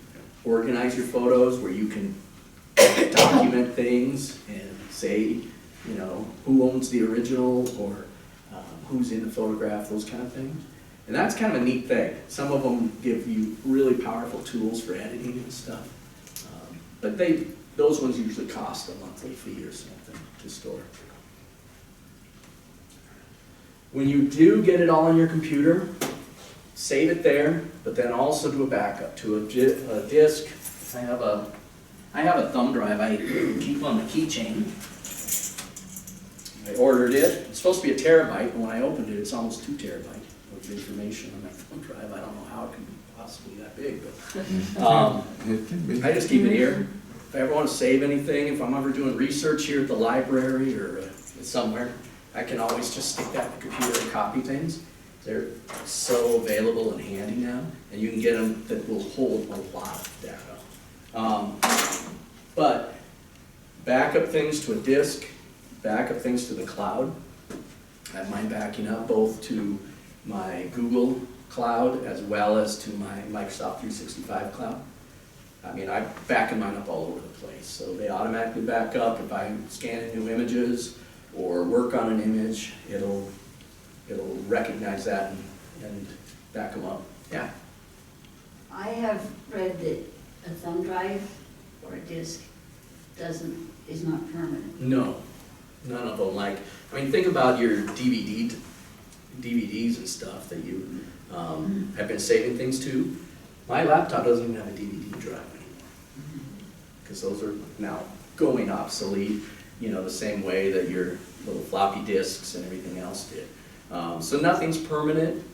organize your photos, where you can document things and say, you know, who owns the original, or who's in the photograph, those kind of things. And that's kind of a neat thing. Some of them give you really powerful tools for editing and stuff. But those ones usually cost a monthly fee or something to store. When you do get it all on your computer, save it there, but then also do a backup to a disk. I have a thumb drive I keep on the keychain. I ordered it. It's supposed to be a terabyte, and when I opened it, it's almost 2 terabytes of information on that thumb drive. I don't know how it can be possibly that big, but It can be. I just keep it here. If I ever want to save anything, if I'm ever doing research here at the library or somewhere, I can always just stick that in the computer and copy things. They're so available and handy now, and you can get them that will hold a lot of data. But backup things to a disk, backup things to the cloud. I have mine backing up both to my Google cloud as well as to my Microsoft 365 cloud. I mean, I'm backing mine up all over the place, so they automatically back up. If I'm scanning new images or work on an image, it'll recognize that and back them up. Yeah. I have read that a thumb drive or a disk is not permanent. No, none of them. Like, I mean, think about your DVDs and stuff that you have been saving things to. My laptop doesn't even have a DVD drive anymore, because those are now going obsolete, you know, the same way that your little floppy disks and everything else did. So nothing's permanent.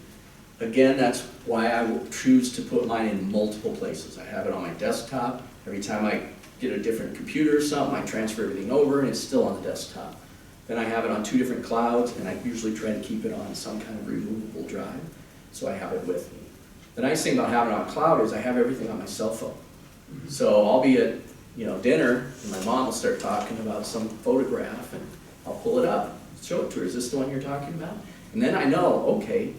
Again, that's why I will choose to put mine in multiple places. I have it on my desktop. Every time I get a different computer or something, I transfer everything over and it's still on the desktop. Then I have it on 2 different clouds, and I usually try to keep it on some kind of removable drive, so I have it with me. The nice thing about having it on cloud is I have everything on my cell phone. So I'll be at, you know, dinner, and my mom will start talking about some photograph, and I'll pull it up, show it to her. Is this the one you're talking about? And then I know, okay,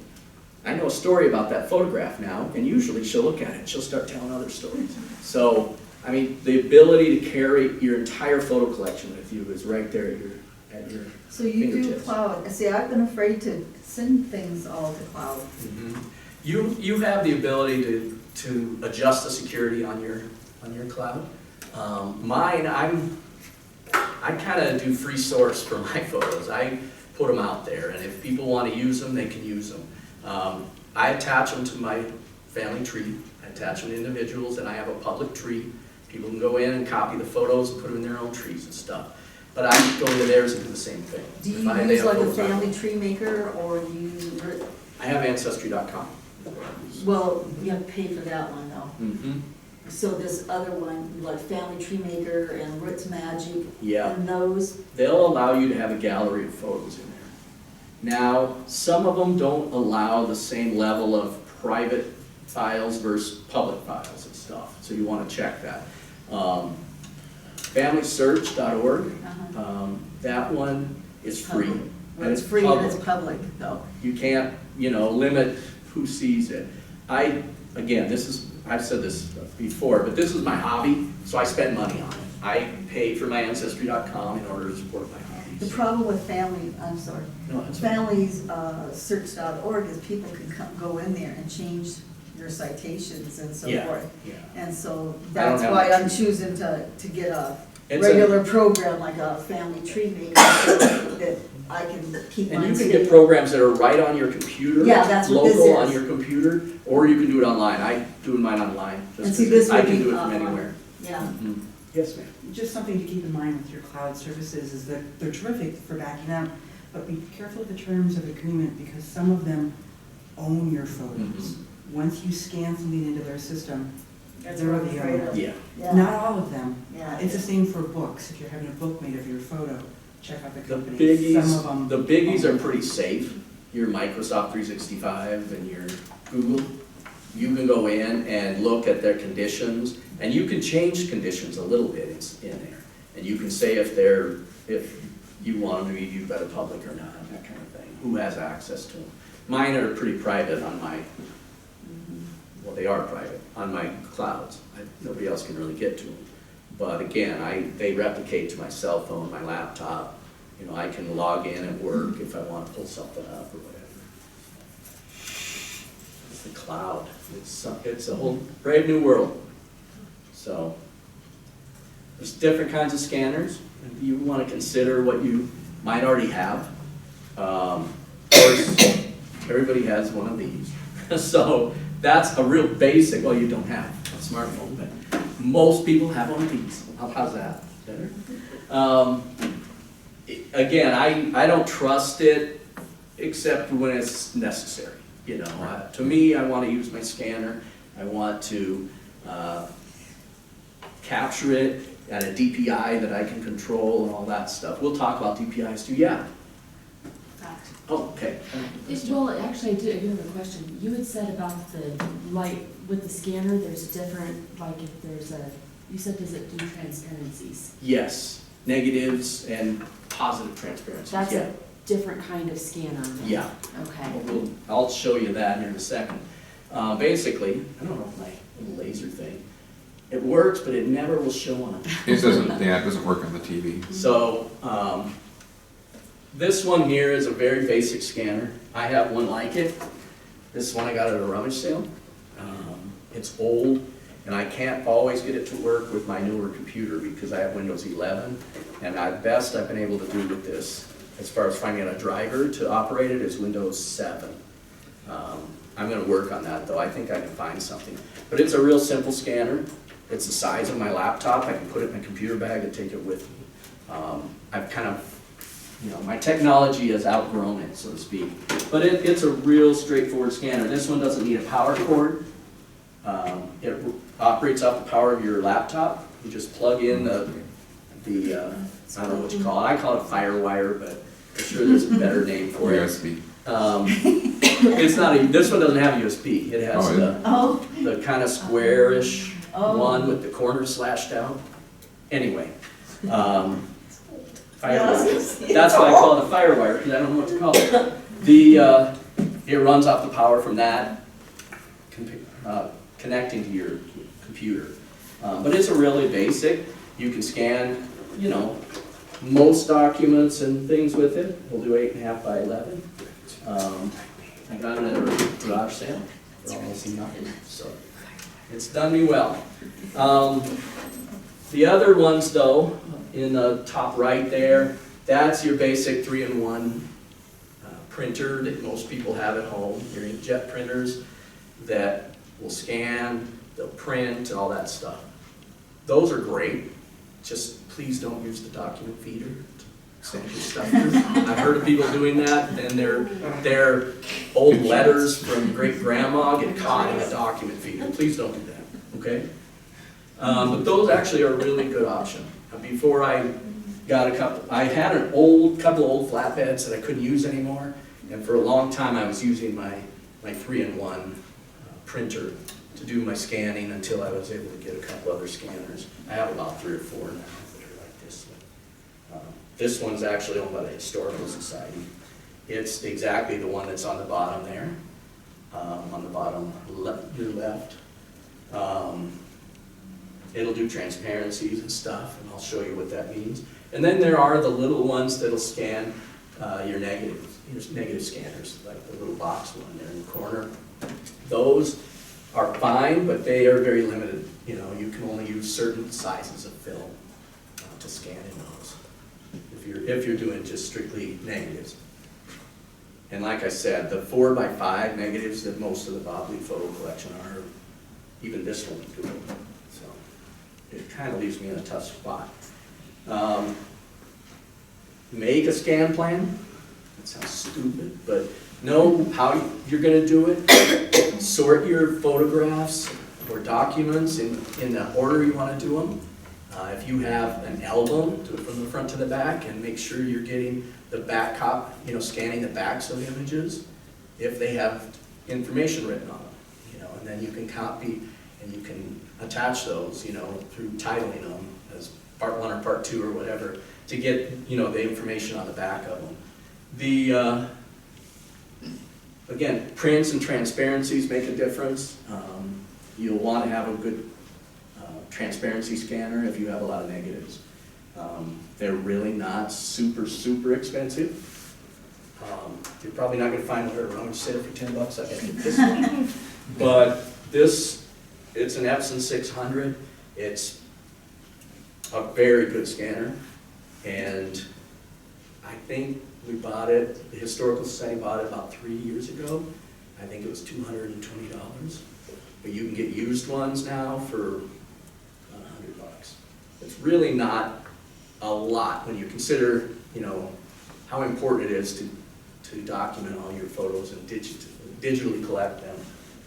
I know a story about that photograph now, and usually she'll look at it and she'll start telling other stories. So, I mean, the ability to carry your entire photo collection with you is right there at your So you do fingertips. cloud. See, I've been afraid to send things all to cloud. Mhm. You have the ability to adjust the security on your cloud. Mine, I kind of do free source for my photos. I put them out there, and if people want to use them, they can use them. I attach them to my family tree. I attach them to individuals, and I have a public tree. People can go in and copy the photos and put them in their own trees and stuff. But I go into theirs and do the same thing. Do If you they use have like a photos on family them. tree maker, or do you use, I have Ancestry.com. well, you have to pay for that one though. Mm-hmm. So this other one, like Family Tree Maker and Roots Magic, Yeah. and those, They'll allow you to have a gallery of photos in there. Now, some of them don't allow the same level of private files versus public files and stuff, so you want to check that. FamilySearch.org, that one is free. Public. Well, and it's free and public. it's public though. You can't, you know, limit who sees it. Again, I've said this before, but this is my hobby, so I spend money on it. I pay for my Ancestry.com in order to support my The hobbies. problem with family, I'm sorry, No, that's okay. search.org is people can go in there and change your citations and so Yeah, forth. yeah. And so I that's don't have why that. I'm choosing to get a It's a- regular program like a Family Tree Maker so that I can keep And mine you can safe. get programs that are right on your computer. Yeah, that's what this Local on is. your computer, or you can do it online. I do mine online. just And see, 'cause this I would can be do it from online. anywhere. Yeah. Mhm. Yes, ma'am. Just something to keep in mind with your cloud services is that they're terrific for backing up, but be careful of the terms of agreement because some of them own your photos. Once you scan something into their system, That's they're what I'm the afraid owner. of. Yeah. Yeah. Not all of them. Yeah. It's the same for books. If you're having a book made of your photo, check out the The company. biggies, Some of them. the biggies are pretty safe. Your Microsoft 365 and your Google, you can go in and look at their conditions, and you can change conditions a little bit in there. And you can say if you want them to be viewed by the public or not, that kind of thing, who has access to them. Mine are pretty private on my, well, they are private, on my clouds. Nobody else can really get to them. But again, they replicate to my cell phone, my laptop. You know, I can log in at work if I want to pull something up or whatever. It's the cloud. It's a whole brave new world. So there's different kinds of scanners. You want to consider what you might already have. Of course, everybody has one of these. So that's a real basic, well, you don't have a smartphone, but most people have one of these. How's that? Better? Again, I don't trust it except when it's necessary. You know, to me, I want to use my scanner. I want to capture it at a DPI that I can control and all that stuff. We'll talk about DPIs too. Yeah. Oh, okay. Well, actually, I do have a question. You had said about the light with the scanner, there's different, like if there's you said does it do transparencies? Yes, negatives and positive transparency. That's Yeah. a different kind of scanner. Yeah. Okay. I'll show you that here in a second. Basically, I don't know if my little laser thing, It works, but it never will show on. It doesn't, yeah, it doesn't work on the TV. So, this one here is a very basic scanner. I have one like it. This one I got at a rummage sale. It's old, and I can't always get it to work with my newer computer because I have Windows 11. And the best I've been able to do with this, as far as finding a driver to operate it, is Windows 7. I'm gonna work on that though. I think I can find something. But it's a real simple scanner. It's the size of my laptop. I can put it in my computer bag and take it with me. I've kind of, my technology has outgrown it, so to speak. But it's a real straightforward scanner. This one doesn't need a power cord. It operates off the power of your laptop. You just plug in the I don't know what you call it. I call it FireWire, but I'm sure there's a better name for it. USB. It's not this one doesn't have USB. It has Oh, the kind of squarish Oh. one with the corners slashed out. Anyway, FireWire. That's why I call it a FireWire, because I don't know what to call it. It runs off the power from that connecting to your computer. But it's a really basic. You can scan, most documents and things with it. We'll do 8.5 by 11. I got it at a garage sale for almost nothing, so it's done me well. The other ones though, in the top right there, that's your basic 3-in-1 printer that most people have at home, your inkjet printers that will scan, they'll print, all that stuff. Those are great, just please don't use the document feeder to send your stuff through. I've heard of people doing that, and their old letters from great-grandma get caught in a document feeder. Please don't do that, okay? But those actually are a really good option. Before I got I had an couple of old flatbeds that I couldn't use anymore, and for a long time I was using my 3-in-1 printer to do my scanning until I was able to get a couple other scanners. I have about 3 or 4 now that are like this one. This one's actually owned by the Historical Society. It's exactly the one that's on the bottom there, on the bottom your left. It'll do transparencies and stuff, and I'll show you what that means. And then there are the little ones that'll scan your negative scanners, like the little box one there in the corner. Those are fine, but they are very limited. You can only use certain sizes of film to scan in those, if you're doing just strictly negatives. And like I said, the 4x5 negatives that most of the Bob Lee photo collection are, even this one is good. So it kind of leaves me in a tough spot. Make a scan plan. That sounds stupid, but know how you're going to do it. Sort your photographs or documents in the order you want to do them. If you have an album, do it from the front to the back, and make sure you're getting the back scanning the backs of the images if they have information written on them. And then you can copy and you can attach those, through titling them as part 1 or part 2 or whatever, to get, the information on the back of them. Again, prints and transparencies make a difference. You'll want to have a good transparency scanner if you have a lot of negatives. They're really not super expensive. You're probably not going to find one at a rummage sale for $10. I got this one. But it's an Epson 600. It's a very good scanner, and I think we bought it, the Historical Society bought it about 3 years ago. I think it was $220. But you can get used ones now for $100. It's really not a lot when you consider, how important it is to document all your photos and digitally collect them.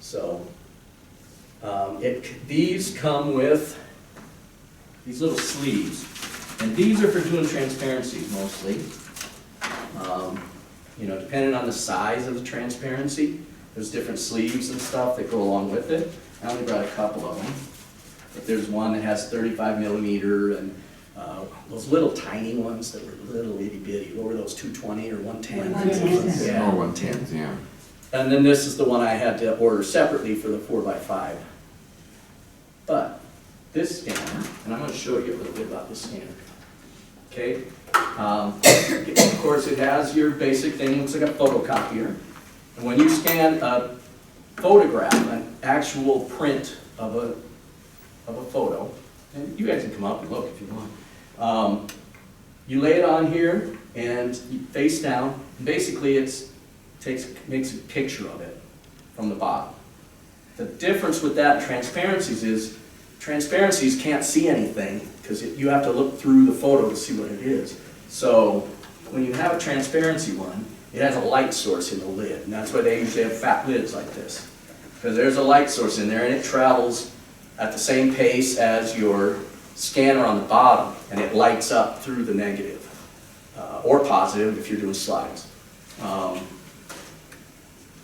So these come with these little sleeves, and these are for doing transparencies mostly. Depending on the size of the transparency, there's different sleeves and stuff that go along with it. I only brought a couple of them. But there's one that has 35mm and those little tiny ones that were little itty bitty. What were those, 220 or 110? 110. Yeah, Oh, 110s, yeah. And then this is the one I had to order separately for the 4x5. But this scanner, and I'm gonna show you a little bit about this scanner. Okay? Of course, it has your basic thing, looks like a photocopier. And when you scan a photograph, an actual print of a photo, and you guys can come up and look if you want. You lay it on here and you face down, and basically makes a picture of it from the bottom. The difference with that and transparencies is, transparencies can't see anything because you have to look through the photo to see what it is. So when you have a transparency one, it has a light source in the lid, and that's why they usually have fat lids like this. Because there's a light source in there and it travels at the same pace as your scanner on the bottom, and it lights up through the negative, or positive if you're doing slides.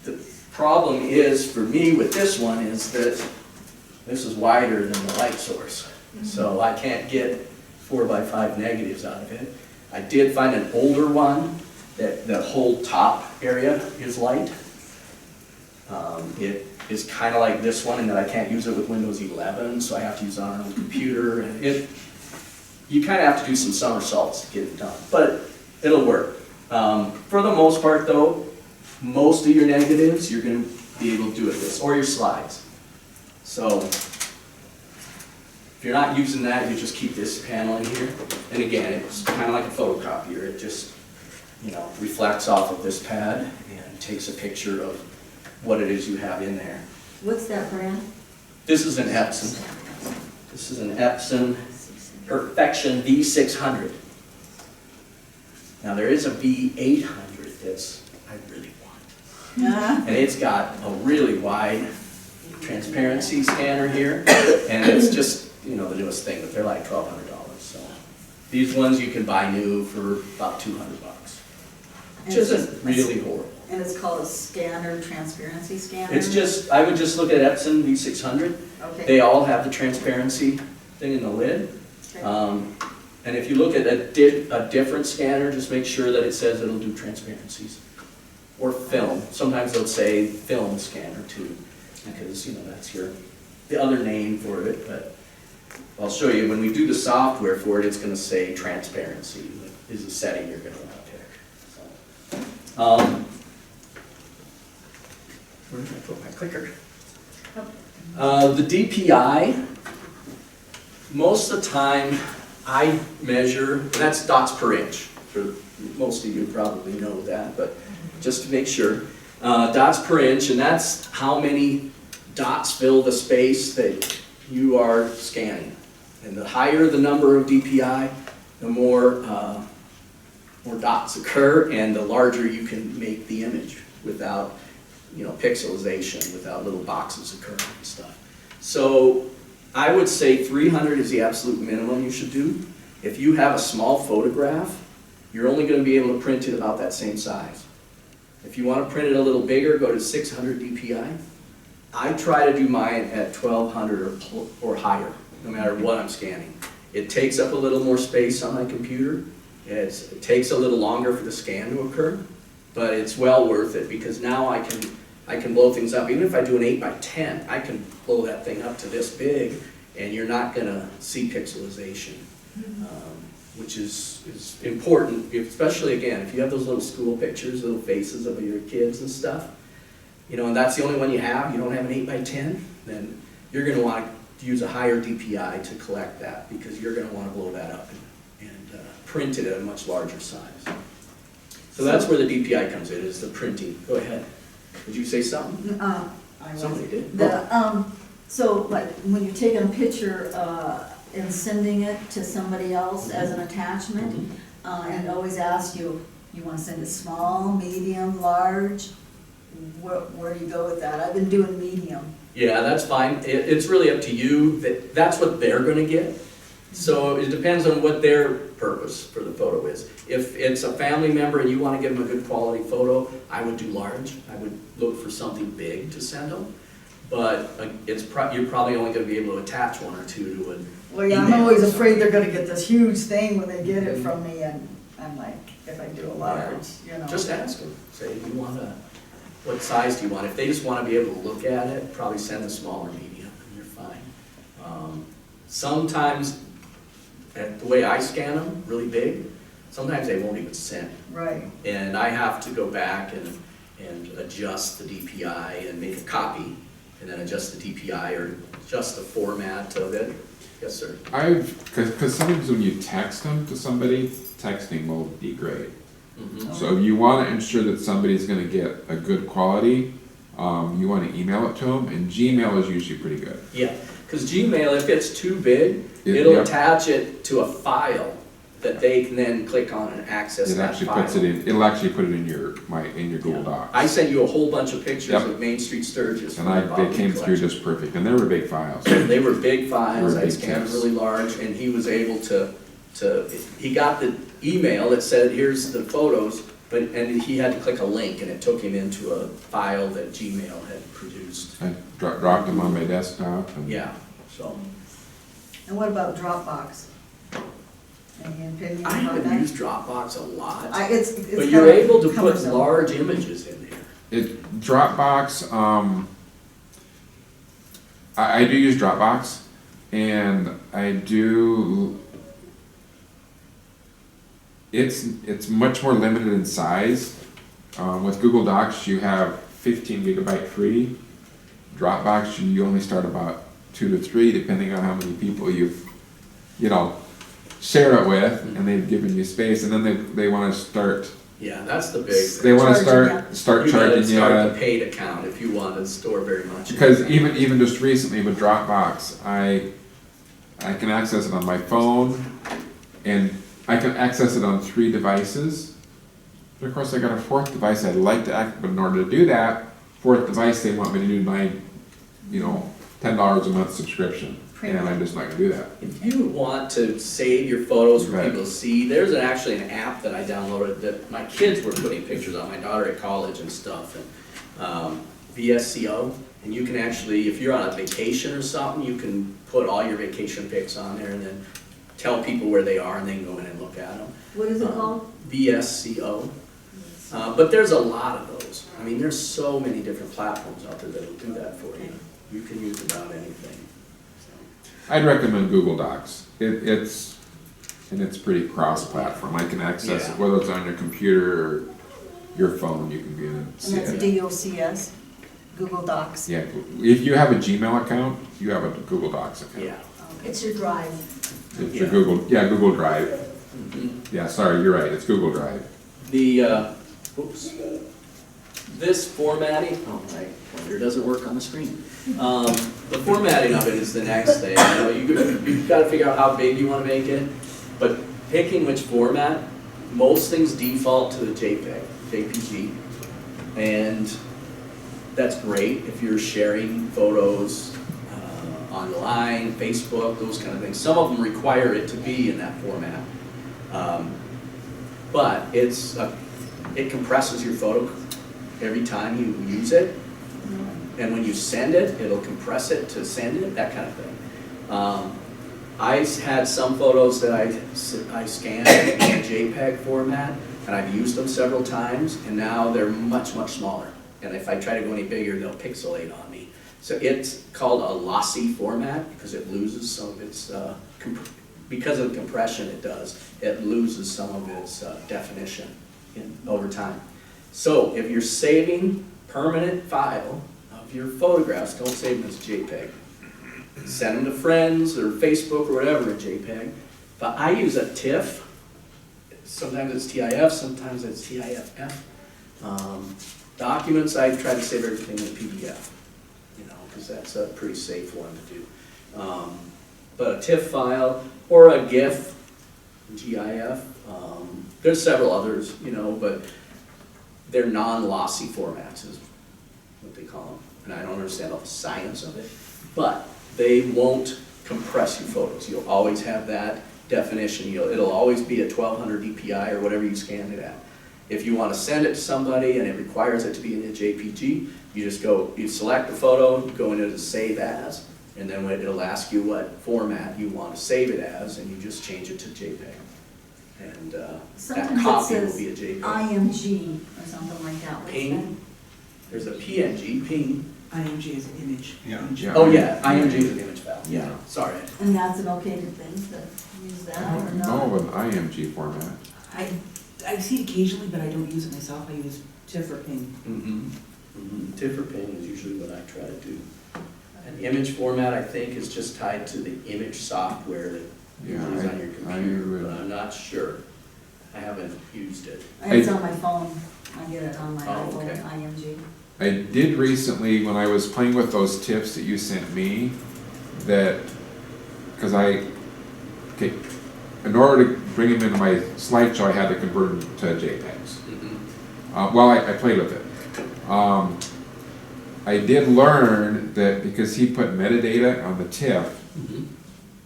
The problem is, for me with this one, is that this is wider than the light source. So I can't get 4x5 negatives out of it. I did find an older one that the whole top area is light. It is kind of like this one in that I can't use it with Windows 11, so I have to use it on a computer. And you kind of have to do some somersaults to get it done, but it'll work. For the most part though, most of your negatives, you're going to be able to do it with this, or your slides. So if you're not using that, you just keep this panel in here. And again, it's kind of like a photocopier. It just, reflects off of this pad and takes a picture of what it is you have in there. What's that brand? This is an Epson. This is an Epson Perfection V600. Now there is a V800 that's I really want. And it's got a really wide transparency scanner here, and it's just, the newest thing, but they're like $1,200. So these ones you can buy new for about $200. Which isn't really horrible. And it's called a scanner, transparency scanner? It's just, I would just look at Epson V600. Okay. They all have the transparency thing in the lid. Okay. And if you look at a different scanner, just make sure that it says it'll do transparencies. Or film. Sometimes they'll say film scanner too, because that's the other name for it. But I'll show you, when we do the software for it, it's going to say transparency is a setting you're going to want to pick. So, where did I put my clicker? The DPI, most of the time I measure, and that's dots per inch. For most of you probably know that, but just to make sure. Dots per inch, and that's how many dots fill the space that you are scanning. And the higher the number of DPI, the more dots occur, and the larger you can make the image without pixelization, without little boxes occurring and stuff. So I would say 300 is the absolute minimum you should do. If you have a small photograph, you're only going to be able to print it about that same size. If you want to print it a little bigger, go to 600 DPI. I try to do mine at 1200 or higher, no matter what I'm scanning. It takes up a little more space on my computer. It takes a little longer for the scan to occur, but it's well worth it because now I can blow things up. Even if I do an 8x10, I can blow that thing up to this big, and you're not going to see pixelization, which is important, especially again, if you have those little school pictures, little faces of your kids and stuff, and that's the only one you don't have an 8x10, then you're going to want to use a higher DPI to collect that because you're going to want to blow that up and print it at a much larger size. So that's where the DPI comes in, is the printing. Go ahead. Did you say something? Somebody did. So like when you're taking a picture and sending it to somebody else as an attachment, and it always asks you want to send it small, medium, large, where do you go with that? I've been doing medium. Yeah, that's fine. It's really up to you. That's what they're going to get. So it depends on what their purpose for the photo is. If it's a family member and you want to give them a good quality photo, I would do large. I would look for something big to send them. But you're probably only going to be able to attach one or two to an Well, yeah, I'm always afraid they're gonna get this huge thing when they get it from me, and I'm like, if I do a large, Just ask them. Say, what size do you want? If they just want to be able to look at it, probably send a small or medium, and you're fine. sometimes, and the way I scan them, really big, sometimes they won't even send. Right. And I have to go back and adjust the DPI and make a copy, and then adjust the DPI or adjust the format of it. Yes, sir. Because sometimes when you text them to somebody, texting will be great. Mhm. So if you want to ensure that somebody's going to get a good quality, you want to email it to them, and Gmail is usually pretty good. Yeah, because Gmail, if it's too big, It- it'll yep. attach it to a file that they can then click on and access It that actually file. puts it in. It'll actually put it in your Google Docs. I sent you a whole bunch of pictures Yep. of Main Street Sturgis. And from the they Bobby came through collection. just perfect, and they were big files. They were big files, They were I big scanned tips. really large, and he was able to, he got the email that said, here's the photos, and he had to click a link, and it took him into a file that Gmail had produced. I dropped them on my desktop. And Yeah, so. And what about Dropbox? Any opinion I about haven't that? used Dropbox a lot, It's but you're kinda able to put cumbersome. large images in there. Dropbox, I do use Dropbox, and I do. It's much more limited in size. With Google Docs, you have 15 gigabyte free. Dropbox, you only start about 2 to 3, depending on how many people you've, share it with, and they've given you space, and then they want to start. Yeah, that's the big They thing. want to Charging start You gotta charging you. start the paid account if you want to store very much. Because even just recently with Dropbox, I can access it on my phone, and I can access it on 3 devices. But of course, I got a 4th device I'd like to but in order to do that, 4th device, they want me to do my, $10 a month subscription, and I'm just not gonna do that. If you want to save your photos for Right. people to see, there's actually an app that I downloaded that my kids were putting pictures on, my daughter at college and stuff, and VSCO. And you can actually, if you're on a vacation or something, you can put all your vacation pics on there and then tell people where they are and they can go in and look at them. What is it called? VSCO. But there's a lot of those. I mean, there's so many different platforms out there that'll do that for you. You can use about anything. So. I'd recommend Google Docs. It's pretty cross-platform. I can access it, Yeah. whether it's on your computer or your phone, you can get in and And see that's it. DOCS, Google Docs. Yeah, if you have a Gmail account, you have a Google Docs account. Yeah. It's your drive. It's Yeah. Google Drive. Mhm. Yeah, sorry, you're right, it's Google Drive. This formatting, oh, my pointer doesn't work on the screen. The formatting of it is the next thing. You've got to figure out how big you want to make it, but picking which format, most things default to the JPG, and that's great if you're sharing photos online, Facebook, those kind of things. Some of them require it to be in that format. But it compresses your photo every time you use it. And when you send it, it'll compress it to send it, that kind of thing. I had some photos that I scanned in JPEG format, and I've used them several times, and now they're much, much smaller. And if I try to go any bigger, they'll pixelate on me. So it's called a lossy format because it loses some of its, because of the compression it loses some of its definition over time. So if you're saving permanent file of your photographs, don't save them as JPEG. Send them to friends or Facebook or whatever in JPEG. But I use a TIFF. Sometimes it's TIF, sometimes it's TIFF. Documents, I try to save everything in PDF, because that's a pretty safe one to do. But a TIFF file or a GIF, GIF, there's several others, but they're non-lossy formats is what they call them. And I don't understand all the science of it, but they won't compress your photos. You'll always have that definition. It'll always be at 1200 DPI or whatever you scanned it at. If you want to send it to somebody and it requires it to be in a JPG, you select the photo, you go into the save as, and then it'll ask you what format you want to save it as, and you just change it to JPEG. And that Sometimes it copy will says be a JPEG. IMG or something like that. What's Ping. There's a PNG, ping. IMG is an image. Yeah. Yeah. Oh yeah, IMG is an image file. yeah, sorry. And that's an okay thing to use that or not? Oh, an IMG format. I see it occasionally, but I don't use it myself, I use TIFF or PNG. TIFF or PNG is usually what I try to do. An image format, I think, is just tied to the image software that Yeah, usually is on your I computer, would- but I'm not sure. I haven't used it. It's on my phone. I get it on my Oh, iPhone, okay. IMG. I did recently, when I was playing with those tips that you sent me, that, because okay, in order to bring them into my slideshow, I had to convert them to JPEGs. Well, I played with it. I did learn that because he put metadata on the tip,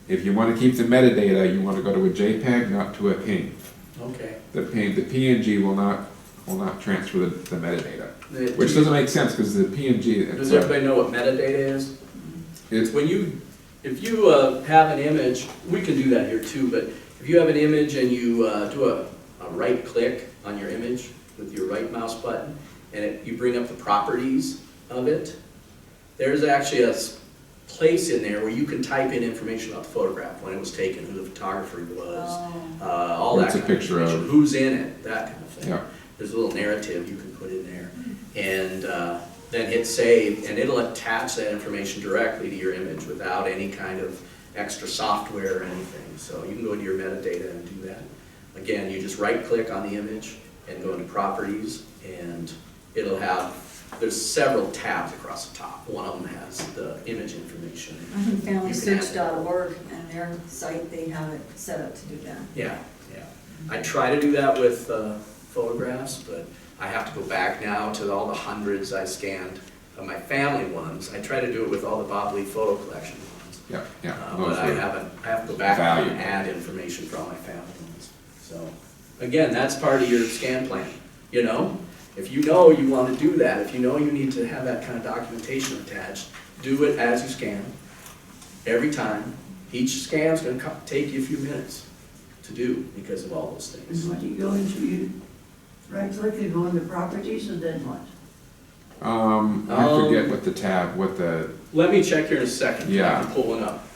if you want to keep the metadata, you want to go to a JPEG, not to a PNG. Okay. The PNG will not transfer the metadata, which doesn't make sense because the PNG. Does everybody know what metadata is? It's when if you have an image, we can do that here too, but if you have an image and you do a right click on your image with your right mouse button, and you bring up the properties of it, there's actually a place in there where you can type in information about the photograph, when it was taken, who the photographer was, all that What's a kind of picture information, of? who's in it, that kind of thing. Yeah. There's a little narrative you can put in there, and then hit save, and it'll attach that information directly to your image without any kind of extra software or anything. So you can go into your metadata and do that. Again, you just right click on the image and go into properties, and it'll have, there's several tabs across the top. One of them has the image information. I think You can add- FamilySearch.org and their site, they have it set up to do that. Yeah, yeah. I try to do that with photographs, but I have to go back now to all the hundreds I scanned of my family ones. I try to do it with all the Bob Lee photo collection ones. Yeah, yeah. But those I were- have to go back and valuable. add information for all my family ones. So, again, that's part of your scan plan, you know? If you know you want to do that, if you know you need to have that kind of documentation attached, do it as you scan, every time. Each scan's gonna take you a few minutes to do because of all those things. And when you go into, you right click and go into properties, and then what? I forget what the tab, what the, Let me check here in a second. Yeah. I can pull one up.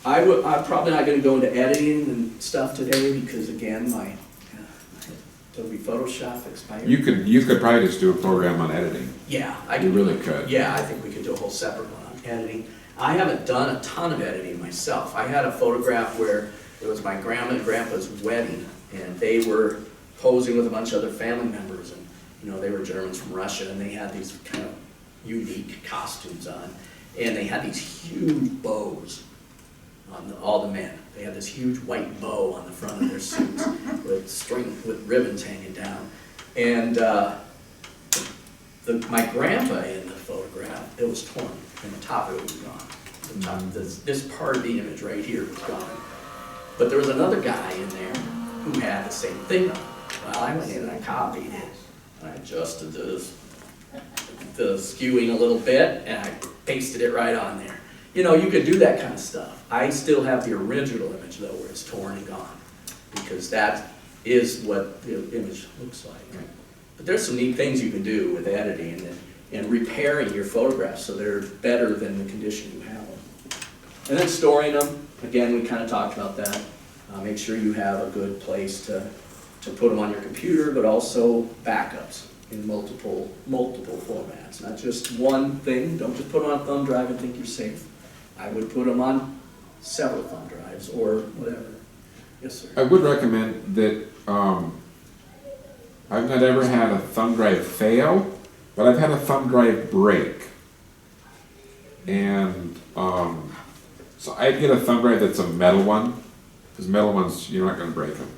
I'm probably not gonna go into editing and stuff today because again, my Adobe Photoshop expired. you could probably just do a program on editing. Yeah, I You can. really could. Yeah, I think we could do a whole separate one on editing. I haven't done a ton of editing myself. I had a photograph where it was my grandma and grandpa's wedding, and they were posing with a bunch of other family members, and, you know, they were Germans from Russia, and they had these kind of unique costumes on, and they had these huge bows on all the men. They had this huge white bow on the front of their suits with ribbons hanging down. And my grandpa in the photograph, it was torn, and the top of it was gone. The top, this part of the image right here was gone. But there was another guy in there who had the same thing on. Well, I went in and I copied it. I adjusted the skewing a little bit, and I pasted it right on there. You know, you could do that kind of stuff. I still have the original image though, where it's torn and gone, because that is what the image looks like. But there's some neat things you can do with editing and repairing your photographs so they're better than the condition you have them. And then storing them, again, we kind of talked about that. Make sure you have a good place to put them on your computer, but also backups in multiple formats, not just one thing. Don't just put them on a thumb drive and think you're safe. I would put them on several thumb drives or whatever. Yes, sir. I would recommend that, I've not ever had a thumb drive fail, but I've had a thumb drive break. And, so I'd get a thumb drive that's a metal one, because metal ones, you're not gonna break them.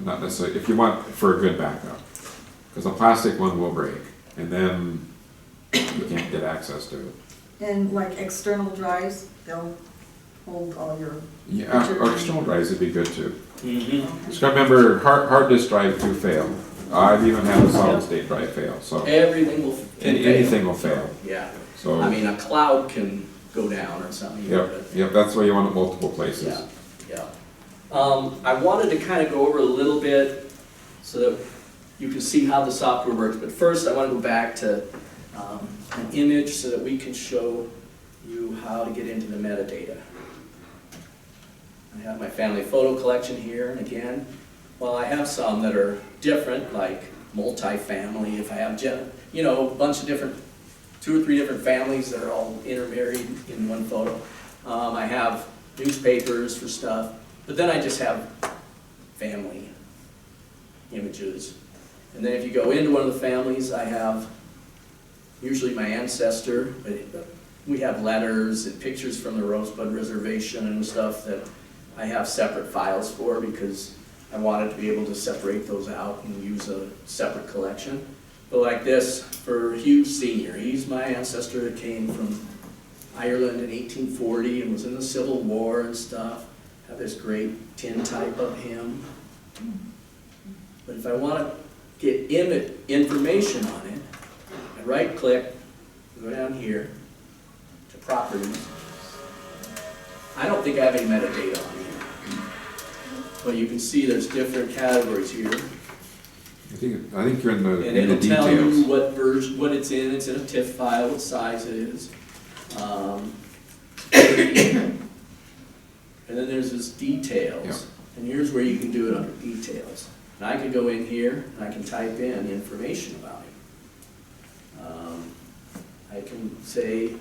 Not necessarily, if you want for a good backup. Because a plastic one will break, and then you can't get access to it. And like external drives, they'll hold all your, Yeah, or external drives would be good too. Mm-hmm. Just remember, hard disk drive too fail. I've even had a solid state drive fail, so Everything will can fail. anything will fail. Yeah. So, I mean, a cloud can go down or something. yep, that's why you want it multiple places. Yeah, yeah. I wanted to kind of go over a little bit so that you can see how the software works, but first I want to go back to an image so that we can show you how to get into the metadata. I have my family photo collection here, and again, while I have some that are different, like multifamily, if I have, you know, a bunch of different, 2 or 3 different families that are all intermarried in one photo. I have newspapers for stuff, but then I just have family images. And then if you go into one of the families, I have usually my ancestor, but we have letters and pictures from the Rosebud Reservation and stuff that I have separate files for because I wanted to be able to separate those out and use a separate collection. But like this, for Hugh Sr., he's my ancestor that came from Ireland in 1840 and was in the Civil War and stuff. I have this great tin type of him. But if I want to get information on it, I right-click, go down here to Properties. I don't think I have any metadata on here. But you can see there's different categories here. I think you're in the And in the it'll tell you details. what version, what it's in. It's in a TIFF file, what size it is. And then there's this details. Yeah. And here's where you can do it under details. And I can go in here and I can type in information about it. I can say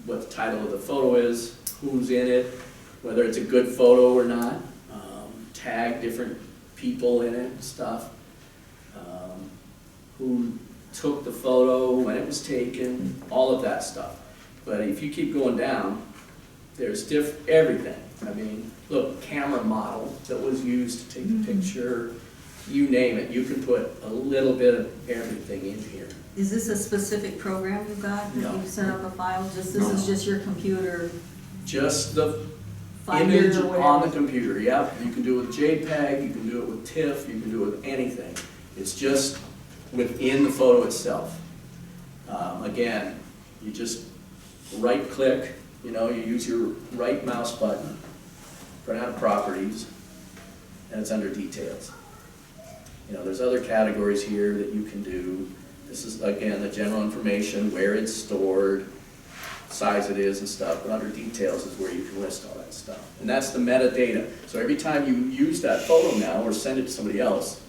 what the title of the photo is, who's in it, whether it's a good photo or not, tag different people in it and stuff, who took the photo, when it was taken, all of that stuff. But if you keep going down, there's everything. I mean, look, camera model that was used to take the picture, you name it. You can put a little bit of everything in here. Is this a specific program you've got that No. you set up a file? This No. is just your computer Just the finder image or on the whatever? computer, yeah. You can do it with JPEG, you can do it with TIFF, you can do it with anything. It's just within the photo itself. Again, you just right-click, you know, you use your right mouse button, go down to Properties, and it's under Details. You know, there's other categories here that you can do. This is, again, the general information, where it's stored, size it is and stuff, but under Details is where you can list all that stuff. And that's the metadata. So every time you use that photo now or send it to somebody else,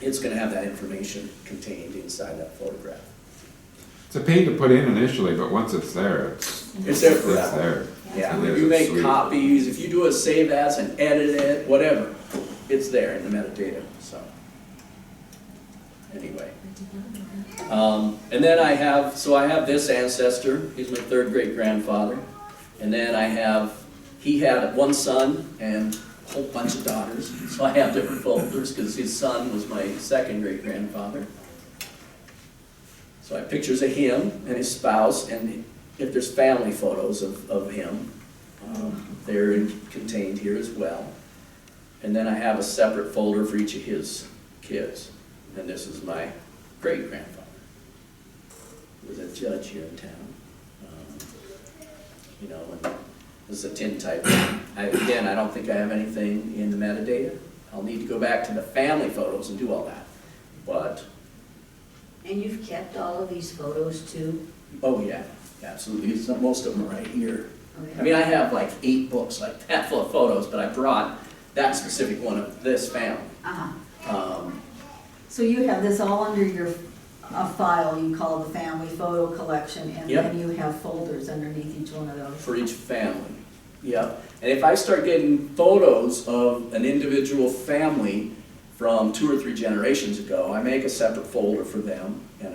it's going to have that information contained inside that photograph. It's a pain to put in initially, but once it's there, It's there it's forever. there. Yeah, It if is, you it's make sweet. copies, if you do a save as and edit it, whatever, it's there in the metadata, so. Anyway. And then I have this ancestor, he's my 3rd great-grandfather. And then he had one son and a whole bunch of daughters. So I have different folders because his son was my 2nd great-grandfather. So I have pictures of him and his spouse, and if there's family photos of him, they're contained here as well. And then I have a separate folder for each of his kids. And this is my great-grandfather. He was a judge here in town. You know, and this is a tin type. Again, I don't think I have anything in the metadata. I'll need to go back to the family photos and do all that. But, And you've kept all of these photos too? oh yeah, absolutely. Most of them are right here. Okay. I mean, I have like 8 books like that full of photos, but I brought that specific one of this family. Uh-huh. So you have this all under your file you call the family photo collection, and Yep. then you have folders underneath each one of those. For each family, yep. And if I start getting photos of an individual family from 2 or 3 generations ago, I make a separate folder for them, and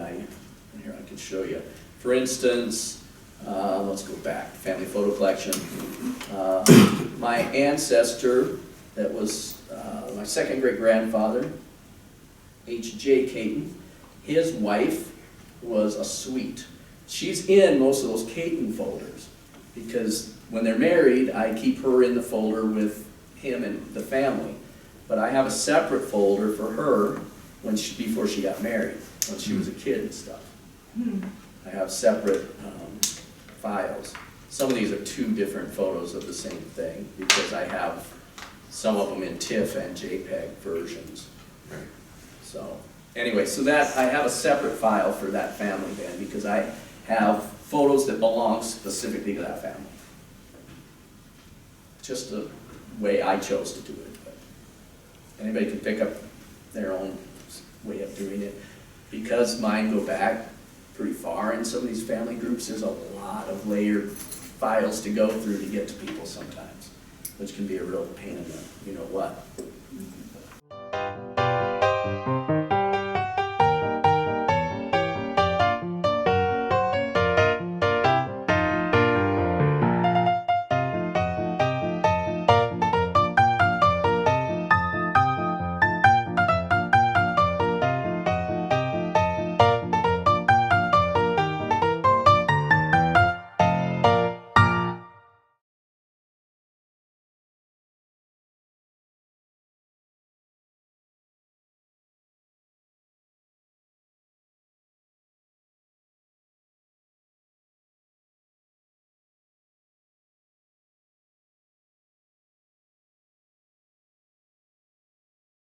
here I can show you. For instance, let's go back, family photo collection. My ancestor, that was my 2nd great-grandfather, H.J. Caton, his wife was a Sweet. She's in most of those Caton folders because when they're married, I keep her in the folder with him and the family. But I have a separate folder for her before she got married, when she was a kid and stuff. I have separate files. Some of these are 2 different photos of the same thing because I have some of them in TIFF and JPEG versions. So anyway, so that I have a separate file for that family then because have photos that belong specifically to that family. Just the way I chose to do it, but anybody can pick up their own way of doing it. Because mine go back pretty far in some of these family groups, there's a lot of layered files to go through to get to people sometimes, which can be a real pain in the you-know-what.